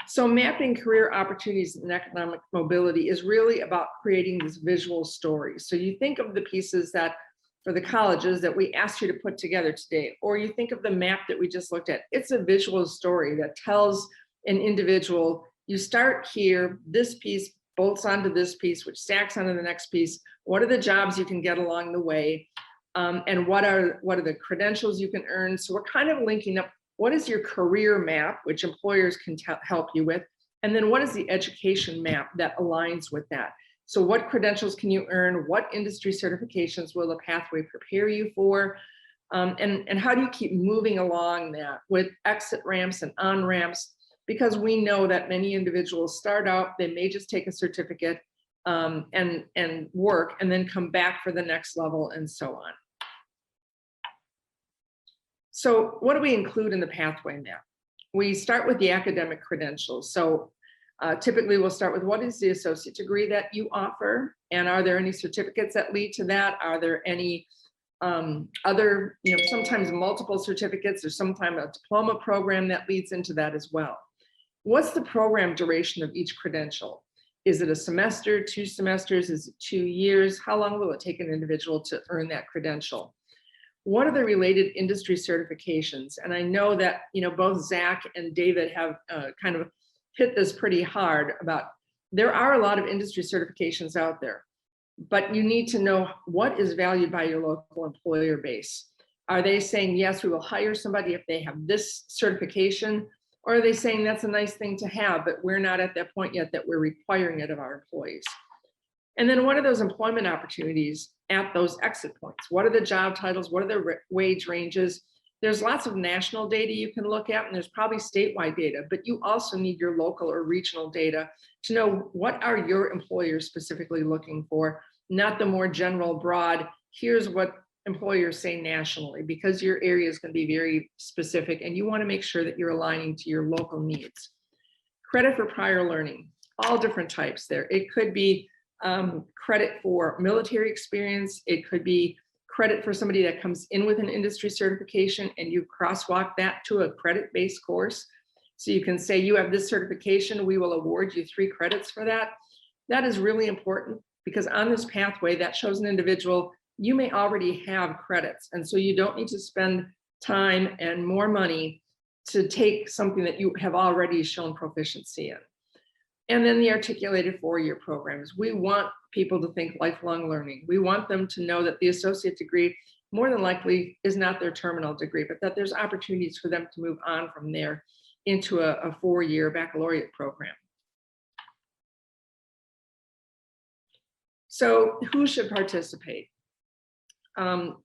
So mapping career opportunities and economic mobility is really about creating this visual story. So you think of the pieces that for the colleges that we asked you to put together today, or you think of the map that we just looked at. It's a visual story that tells an individual, you start here, this piece bolts onto this piece, which stacks onto the next piece. What are the jobs you can get along the way? And what are the credentials you can earn? So we're kind of linking up, what is your career map, which employers can help you with? And then what is the education map that aligns with that? So what credentials can you earn? What industry certifications will the pathway prepare you for? And how do you keep moving along that with exit ramps and on ramps? Because we know that many individuals start out, they may just take a certificate and work and then come back for the next level and so on. So what do we include in the pathway map? We start with the academic credentials. So typically we'll start with what is the associate degree that you offer, and are there any certificates that lead to that? Are there any other, sometimes multiple certificates, or sometimes a diploma program that leads into that as well? What's the program duration of each credential? Is it a semester, 2 semesters? Is it 2 years? How long will it take an individual to earn that credential? What are the related industry certifications? And I know that, both Zach and David have kind of hit this pretty hard about, there are a lot of industry certifications out there, but you need to know what is valued by your local employer base. Are they saying, yes, we will hire somebody if they have this certification? Or are they saying that's a nice thing to have, but we're not at that point yet that we're requiring it of our employees? And then what are those employment opportunities at those exit points? What are the job titles? What are the wage ranges? There's lots of national data you can look at, and there's probably statewide data, but you also need your local or regional data to know what are your employers specifically looking for, not the more general, broad, here's what employers say nationally, because your area is going to be very specific and you want to make sure that you're aligning to your local needs. Credit for prior learning, all different types there. It could be credit for military experience. It could be credit for somebody that comes in with an industry certification and you crosswalk that to a credit-based course. So you can say you have this certification, we will award you 3 credits for that. That is really important because on this pathway that shows an individual, you may already have credits. And so you don't need to spend time and more money to take something that you have already shown proficiency in. And then the articulated 4-year programs. We want people to think lifelong learning. We want them to know that the associate degree more than likely is not their terminal degree, but that there's opportunities for them to move on from there into a 4-year baccalaureate program. So who should participate?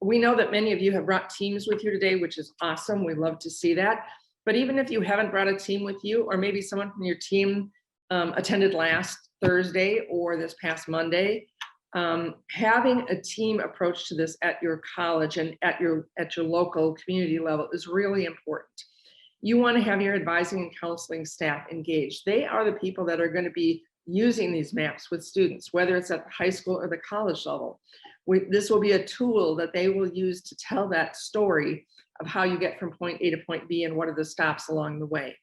We know that many of you have brought teams with you today, which is awesome. We love to see that. But even if you haven't brought a team with you, or maybe someone from your team attended last Thursday or this past Monday, having a team approach to this at your college and at your local community level is really important. You want to have your advising and counseling staff engaged. They are the people that are going to be using these maps with students, whether it's at the high school or the college level. This will be a tool that they will use to tell that story of how you get from point A to point B and what are the stops along the way.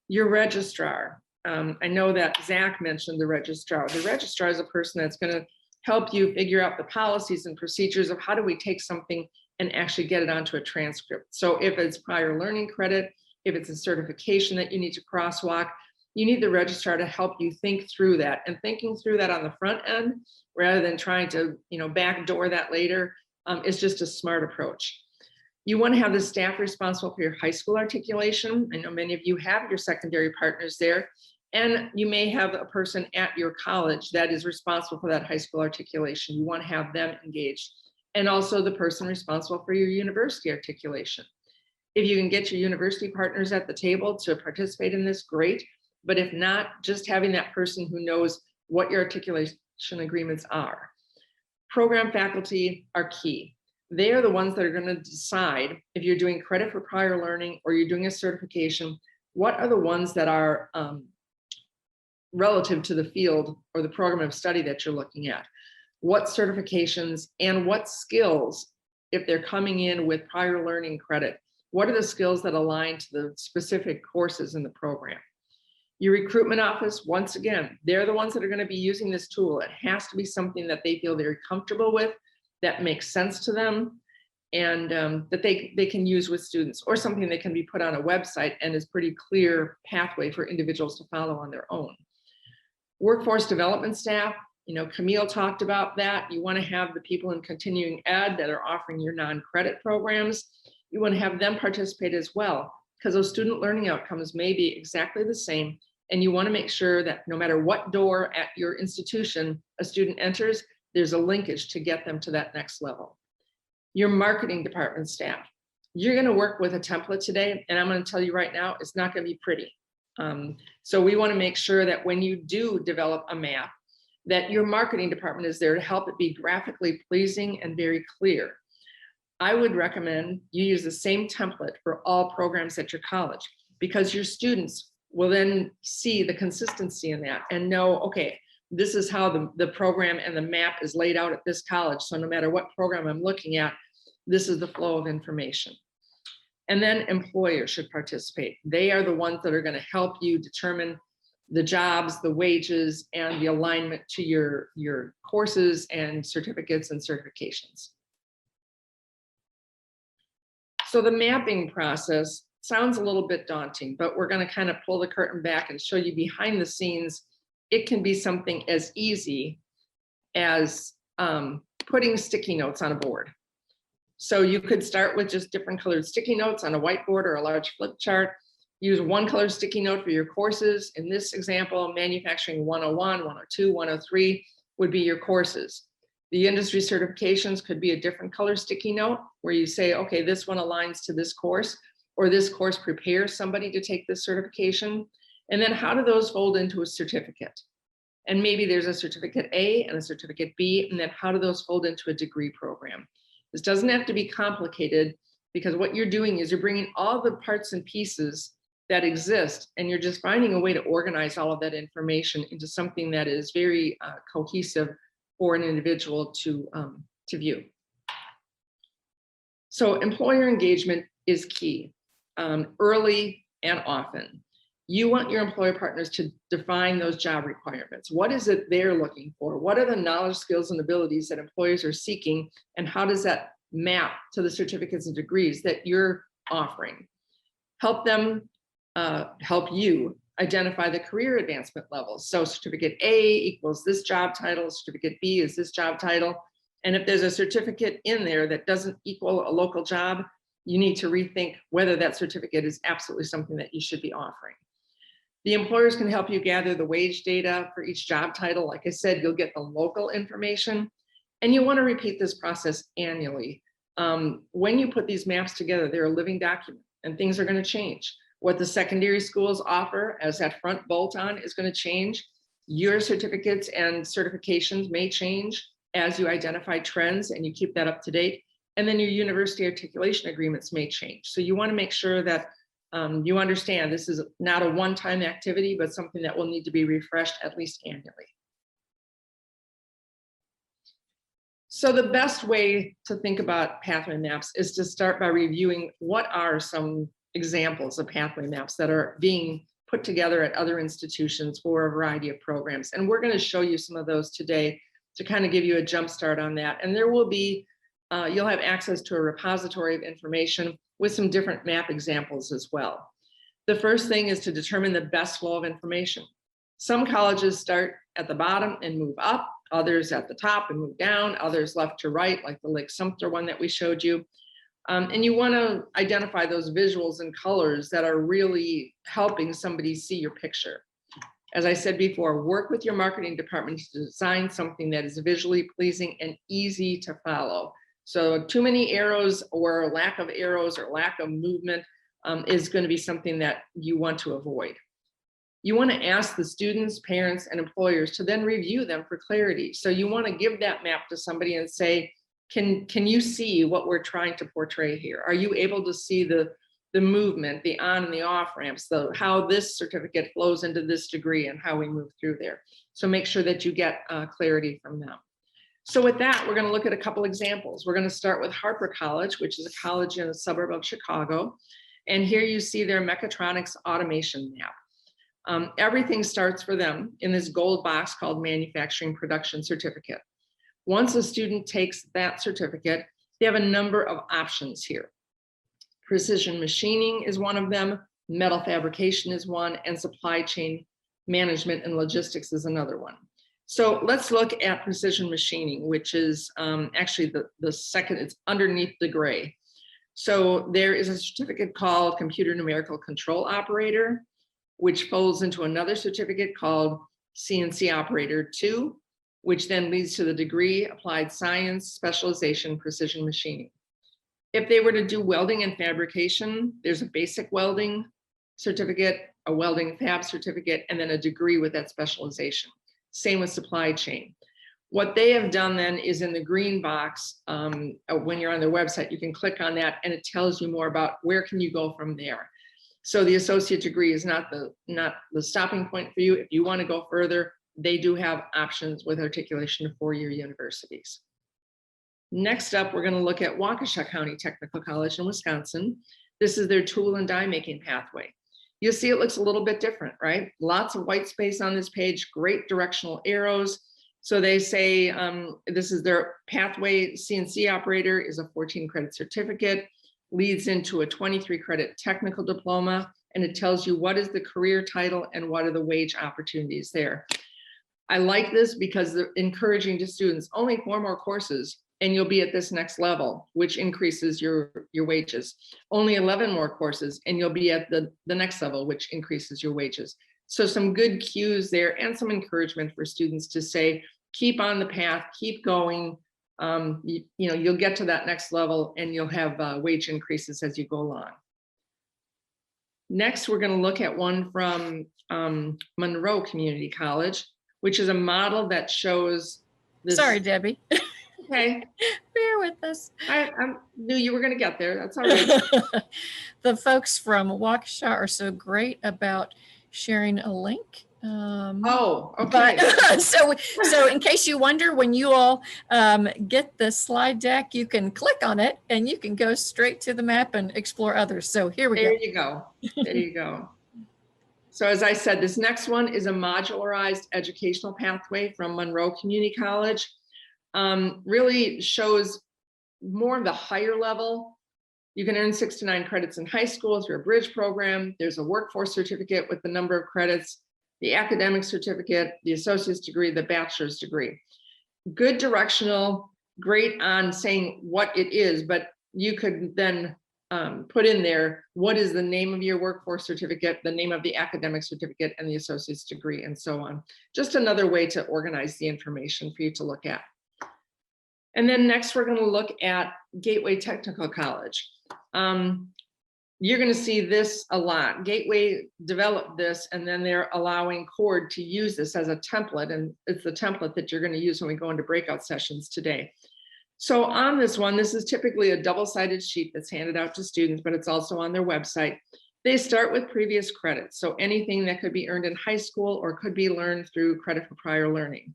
Your registrar. I know that Zach mentioned the registrar. The registrar is a person that's going to help you figure out the policies and procedures of how do we take something and actually get it onto a transcript. So if it's prior learning credit, if it's a certification that you need to crosswalk, you need the registrar to help you think through that, and thinking through that on the front end rather than trying to, backdoor that later is just a smart approach. You want to have the staff responsible for your high school articulation. I know many of you have your secondary partners there, and you may have a person at your college that is responsible for that high school articulation. You want to have them engaged, and also the person responsible for your university articulation. If you can get your university partners at the table to participate in this, great. But if not, just having that person who knows what your articulation agreements are. Program faculty are key. They are the ones that are going to decide if you're doing credit for prior learning or you're doing a certification, what are the ones that are relative to the field or the program of study that you're looking at. What certifications and what skills, if they're coming in with prior learning credit, what are the skills that align to the specific courses in the program? Your recruitment office, once again, they're the ones that are going to be using this tool. It has to be something that they feel very comfortable with, that makes sense to them, and that they can use with students, or something that can be put on a website and is pretty clear pathway for individuals to follow on their own. Workforce development staff, Camille talked about that. You want to have the people in continuing ed that are offering your non-credit programs. You want to have them participate as well, because those student learning outcomes may be exactly the same. And you want to make sure that no matter what door at your institution a student enters, there's a linkage to get them to that next level. Your marketing department staff, you're going to work with a template today, and I'm going to tell you right now, it's not going to be pretty. So we want to make sure that when you do develop a map, that your marketing department is there to help it be graphically pleasing and very clear. I would recommend you use the same template for all programs at your college, because your students will then see the consistency in that and know, okay, this is how the program and the map is laid out at this college. So no matter what program I'm looking at, this is the flow of information. And then employers should participate. They are the ones that are going to help you determine the jobs, the wages, and the alignment to your courses and certificates and certifications. So the mapping process sounds a little bit daunting, but we're going to kind of pull the curtain back and show you behind the scenes. It can be something as easy as putting sticky notes on a board. So you could start with just different colored sticky notes on a whiteboard or a large flip chart. Use one color sticky note for your courses. In this example, Manufacturing 101, 102, 103 would be your courses. The industry certifications could be a different color sticky note where you say, okay, this one aligns to this course, or this course prepares somebody to take this certification. And then how do those fold into a certificate? And maybe there's a certificate A and a certificate B, and then how do those fold into a degree program? This doesn't have to be complicated, because what you're doing is you're bringing all the parts and pieces that exist, and you're just finding a way to organize all of that information into something that is very cohesive for an individual to view. So employer engagement is key, early and often. You want your employer partners to define those job requirements. What is it they're looking for? What are the knowledge, skills, and abilities that employers are seeking? And how does that map to the certificates and degrees that you're offering? Help them help you identify the career advancement levels. So certificate A equals this job title, certificate B is this job title. And if there's a certificate in there that doesn't equal a local job, you need to rethink whether that certificate is absolutely something that you should be offering. The employers can help you gather the wage data for each job title. Like I said, you'll get the local information, and you want to repeat this process annually. When you put these maps together, they're a living document, and things are going to change. What the secondary schools offer as that front bolt-on is going to change. Your certificates and certifications may change as you identify trends and you keep that up to date. And then your university articulation agreements may change. So you want to make sure that you understand this is not a one-time activity, but something that will need to be refreshed at least annually. So the best way to think about pathway maps is to start by reviewing what are some examples of pathway maps that are being put together at other institutions for a variety of programs. And we're going to show you some of those today to kind of give you a jump start on that. And there will be, you'll have access to a repository of information with some different map examples as well. The first thing is to determine the best flow of information. Some colleges start at the bottom and move up, others at the top and move down, others left to right, like the Lake Sumter one that we showed you. And you want to identify those visuals and colors that are really helping somebody see your picture. As I said before, work with your marketing department to design something that is visually pleasing and easy to follow. So too many arrows or lack of arrows or lack of movement is going to be something that you want to avoid. You want to ask the students, parents, and employers to then review them for clarity. So you want to give that map to somebody and say, can you see what we're trying to portray here? Are you able to see the movement, the on and the off ramps, how this certificate flows into this degree and how we move through there? So make sure that you get clarity from them. So with that, we're going to look at a couple examples. We're going to start with Harper College, which is a college in a suburb of Chicago. And here you see their mechatronics automation map. Everything starts for them in this gold box called Manufacturing Production Certificate. Once a student takes that certificate, they have a number of options here. Precision machining is one of them, metal fabrication is one, and supply chain management and logistics is another one. So let's look at precision machining, which is actually the second, it's underneath the gray. So there is a certificate called Computer Numerical Control Operator, which folds into another certificate called CNC Operator 2, which then leads to the degree Applied Science Specialization Precision Machining. If they were to do welding and fabrication, there's a basic welding certificate, a welding fab certificate, and then a degree with that specialization. Same with supply chain. What they have done then is in the green box, when you're on their website, you can click on that and it tells you more about where can you go from there. So the associate degree is not the stopping point for you. If you want to go further, they do have options with articulation to four-year universities. Next up, we're going to look at Waukesha County Technical College in Wisconsin. This is their tool and die making pathway. You'll see it looks a little bit different, right? Lots of white space on this page, great directional arrows. So they say this is their pathway. CNC operator is a 14 credit certificate, leads into a 23 credit technical diploma, and it tells you what is the career title and what are the wage opportunities there. I like this because they're encouraging to students only 4 more courses and you'll be at this next level, which increases your wages. Only 11 more courses and you'll be at the next level, which increases your wages. So some good cues there and some encouragement for students to say, keep on the path, keep going. You'll get to that next level and you'll have wage increases as you go along. Next, we're going to look at one from Monroe Community College, which is a model that shows this. Sorry, Debbie. Okay. Bear with us. I knew you were going to get there. That's all right. The folks from Waukesha are so great about sharing a link. Oh, okay. But, so in case you wonder, when you all get the slide deck, you can click on it and you can go straight to the map and explore others. So here we go. There you go. There you go. So as I said, this next one is a modularized educational pathway from Monroe Community College. Really shows more of the higher level. You can earn 6 to 9 credits in high school through a bridge program. There's a workforce certificate with the number of credits, the academic certificate, the associate's degree, the bachelor's degree. Good directional, great on saying what it is, but you could then put in there, what is the name of your workforce certificate, the name of the academic certificate, and the associate's degree, and so on. Just another way to organize the information for you to look at. And then next, we're going to look at Gateway Technical College. You're going to see this a lot. Gateway developed this, and then they're allowing Cord to use this as a template, and it's the template that you're going to use when we go into breakout sessions today. So on this one, this is typically a double-sided sheet that's handed out to students, but it's also on their website. They start with previous credits, so anything that could be earned in high school or could be learned through credit for prior learning.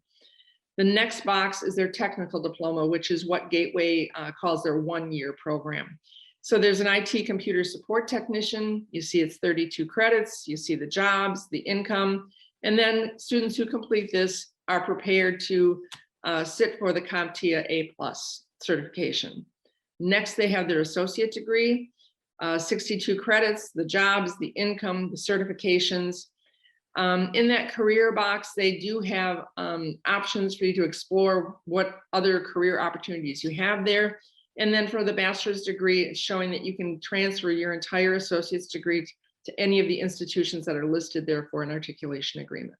The next box is their technical diploma, which is what Gateway calls their one-year program. So there's an IT computer support technician. You see it's 32 credits. You see the jobs, the income, and then students who complete this are prepared to sit for the CompTIA A+ certification. Next, they have their associate degree. 62 credits, the jobs, the income, the certifications. In that career box, they do have options for you to explore what other career opportunities you have there. And then for the bachelor's degree, it's showing that you can transfer your entire associate's degree to any of the institutions that are listed there for an articulation agreement.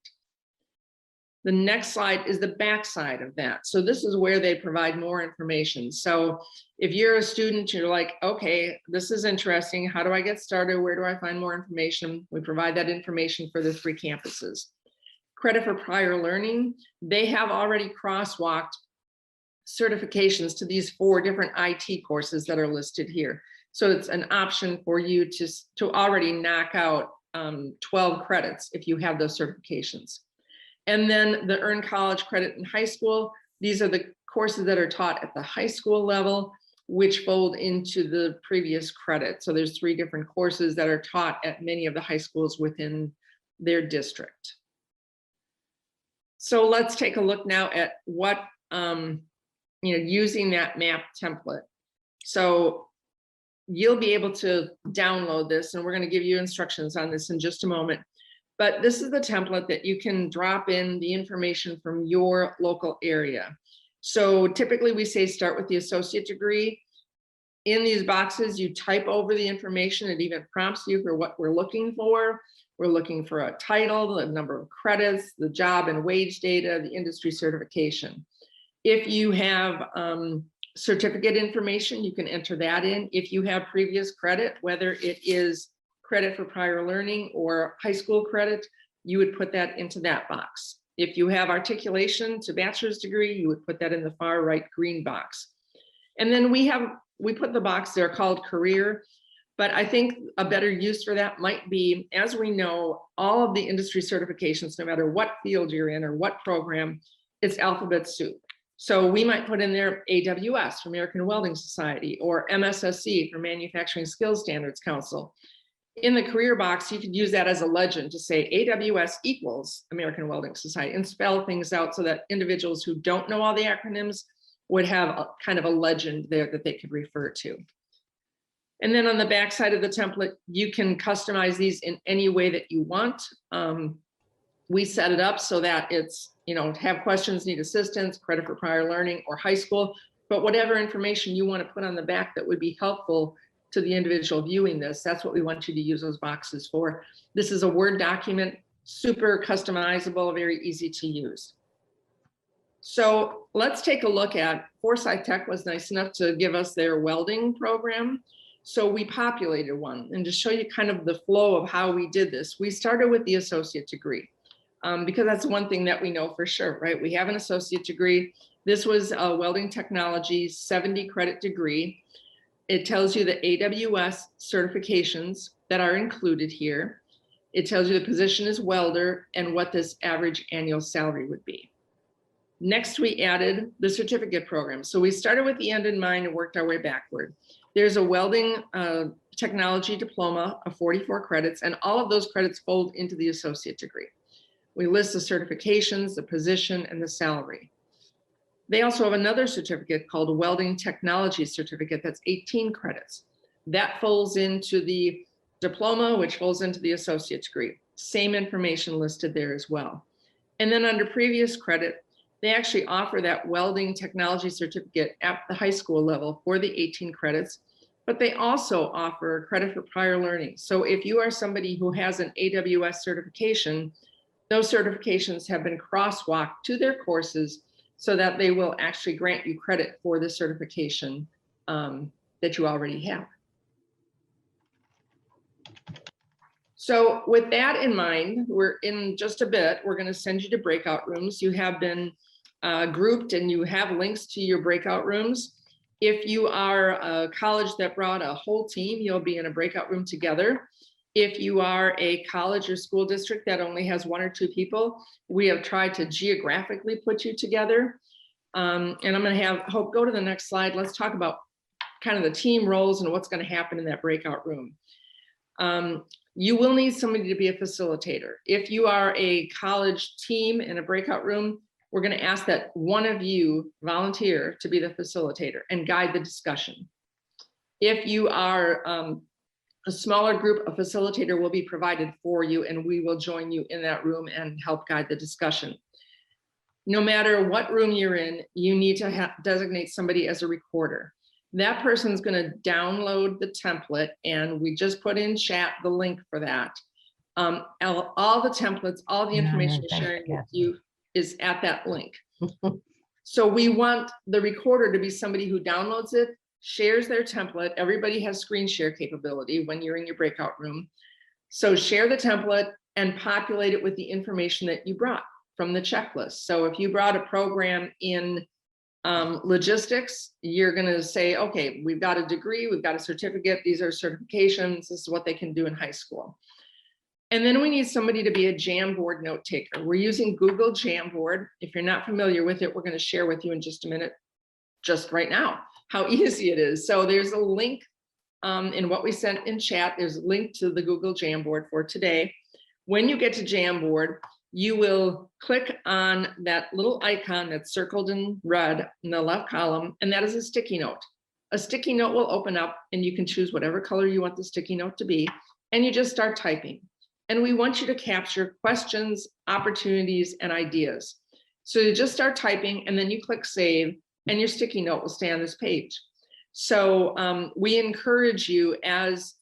The next slide is the backside of that. So this is where they provide more information. So if you're a student, you're like, okay, this is interesting. How do I get started? Where do I find more information? We provide that information for the 3 campuses. Credit for prior learning, they have already crosswalked certifications to these 4 different IT courses that are listed here. So it's an option for you to already knock out 12 credits if you have those certifications. And then the earned college credit in high school, these are the courses that are taught at the high school level, which fold into the previous credit. So there's 3 different courses that are taught at many of the high schools within their district. So let's take a look now at what, using that map template. So you'll be able to download this, and we're going to give you instructions on this in just a moment. But this is the template that you can drop in the information from your local area. So typically we say start with the associate degree. In these boxes, you type over the information. It even prompts you for what we're looking for. We're looking for a title, the number of credits, the job and wage data, the industry certification. If you have certificate information, you can enter that in. If you have previous credit, whether it is credit for prior learning or high school credit, you would put that into that box. If you have articulation to bachelor's degree, you would put that in the far right green box. And then we put the box there called career, but I think a better use for that might be, as we know, all of the industry certifications, no matter what field you're in or what program, it's alphabet soup. So we might put in there AWS for American Welding Society or MSSC for Manufacturing Skills Standards Council. In the career box, you could use that as a legend to say AWS equals American Welding Society and spell things out so that individuals who don't know all the acronyms would have a kind of a legend there that they could refer to. And then on the back side of the template, you can customize these in any way that you want. We set it up so that it's, have questions, need assistance, credit for prior learning or high school, but whatever information you want to put on the back that would be helpful to the individual viewing this, that's what we want you to use those boxes for. This is a Word document, super customizable, very easy to use. So let's take a look at, Forsyth Tech was nice enough to give us their welding program. So we populated one, and to show you kind of the flow of how we did this, we started with the associate degree because that's one thing that we know for sure, right? We have an associate degree. This was a welding technology 70 credit degree. It tells you the AWS certifications that are included here. It tells you the position is welder and what this average annual salary would be. Next, we added the certificate program. So we started with the end in mind and worked our way backward. There's a welding technology diploma of 44 credits, and all of those credits fold into the associate degree. We list the certifications, the position, and the salary. They also have another certificate called a welding technology certificate that's 18 credits. That folds into the diploma, which folds into the associate degree. Same information listed there as well. And then under previous credit, they actually offer that welding technology certificate at the high school level for the 18 credits, but they also offer credit for prior learning. So if you are somebody who has an AWS certification, those certifications have been crosswalked to their courses so that they will actually grant you credit for the certification that you already have. So with that in mind, we're in just a bit, we're going to send you to breakout rooms. You have been grouped and you have links to your breakout rooms. If you are a college that brought a whole team, you'll be in a breakout room together. If you are a college or school district that only has 1 or 2 people, we have tried to geographically put you together. And I'm going to have Hope go to the next slide. Let's talk about kind of the team roles and what's going to happen in that breakout room. You will need somebody to be a facilitator. If you are a college team in a breakout room, we're going to ask that one of you volunteer to be the facilitator and guide the discussion. If you are a smaller group, a facilitator will be provided for you, and we will join you in that room and help guide the discussion. No matter what room you're in, you need to designate somebody as a recorder. That person's going to download the template, and we just put in chat the link for that. All the templates, all the information sharing with you is at that link. So we want the recorder to be somebody who downloads it, shares their template. Everybody has screen share capability when you're in your breakout room. So share the template and populate it with the information that you brought from the checklist. So if you brought a program in logistics, you're going to say, okay, we've got a degree, we've got a certificate, these are certifications, this is what they can do in high school. And then we need somebody to be a Jamboard note taker. We're using Google Jamboard. If you're not familiar with it, we're going to share with you in just a minute, just right now, how easy it is. So there's a link in what we sent in chat. There's a link to the Google Jamboard for today. When you get to Jamboard, you will click on that little icon that's circled in red in the left column, and that is a sticky note. A sticky note will open up, and you can choose whatever color you want the sticky note to be, and you just start typing. And we want you to capture questions, opportunities, and ideas. So you just start typing, and then you click save, and your sticky note will stay on this page. So we encourage you, as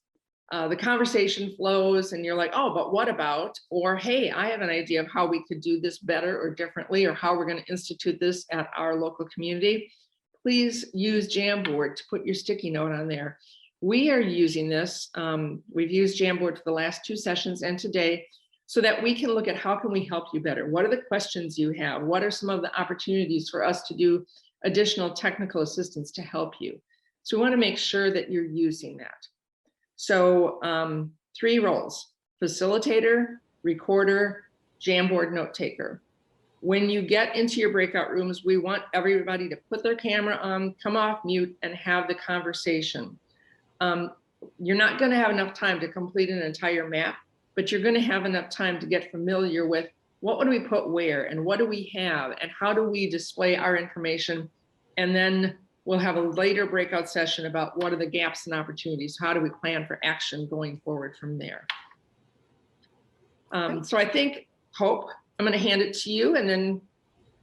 the conversation flows and you're like, oh, but what about, or hey, I have an idea of how we could do this better or differently, or how we're going to institute this at our local community, please use Jamboard to put your sticky note on there. We are using this. We've used Jamboard for the last 2 sessions and today, so that we can look at how can we help you better? What are the questions you have? What are some of the opportunities for us to do additional technical assistance to help you? So we want to make sure that you're using that. So 3 roles: facilitator, recorder, Jamboard note taker. When you get into your breakout rooms, we want everybody to put their camera on, come off mute, and have the conversation. You're not going to have enough time to complete an entire map, but you're going to have enough time to get familiar with what would we put where, and what do we have, and how do we display our information. And then we'll have a later breakout session about what are the gaps and opportunities. How do we plan for action going forward from there? So I think, Hope, I'm going to hand it to you, and then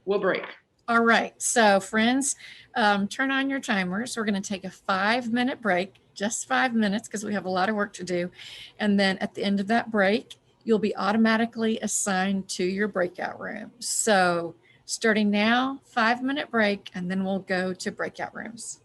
we'll break. All right, so friends, turn on your timers. We're going to take a 5-minute break, just 5 minutes, because we have a lot of work to do. And then at the end of that break, you'll be automatically assigned to your breakout rooms. So starting now, 5-minute break, and then we'll go to breakout rooms.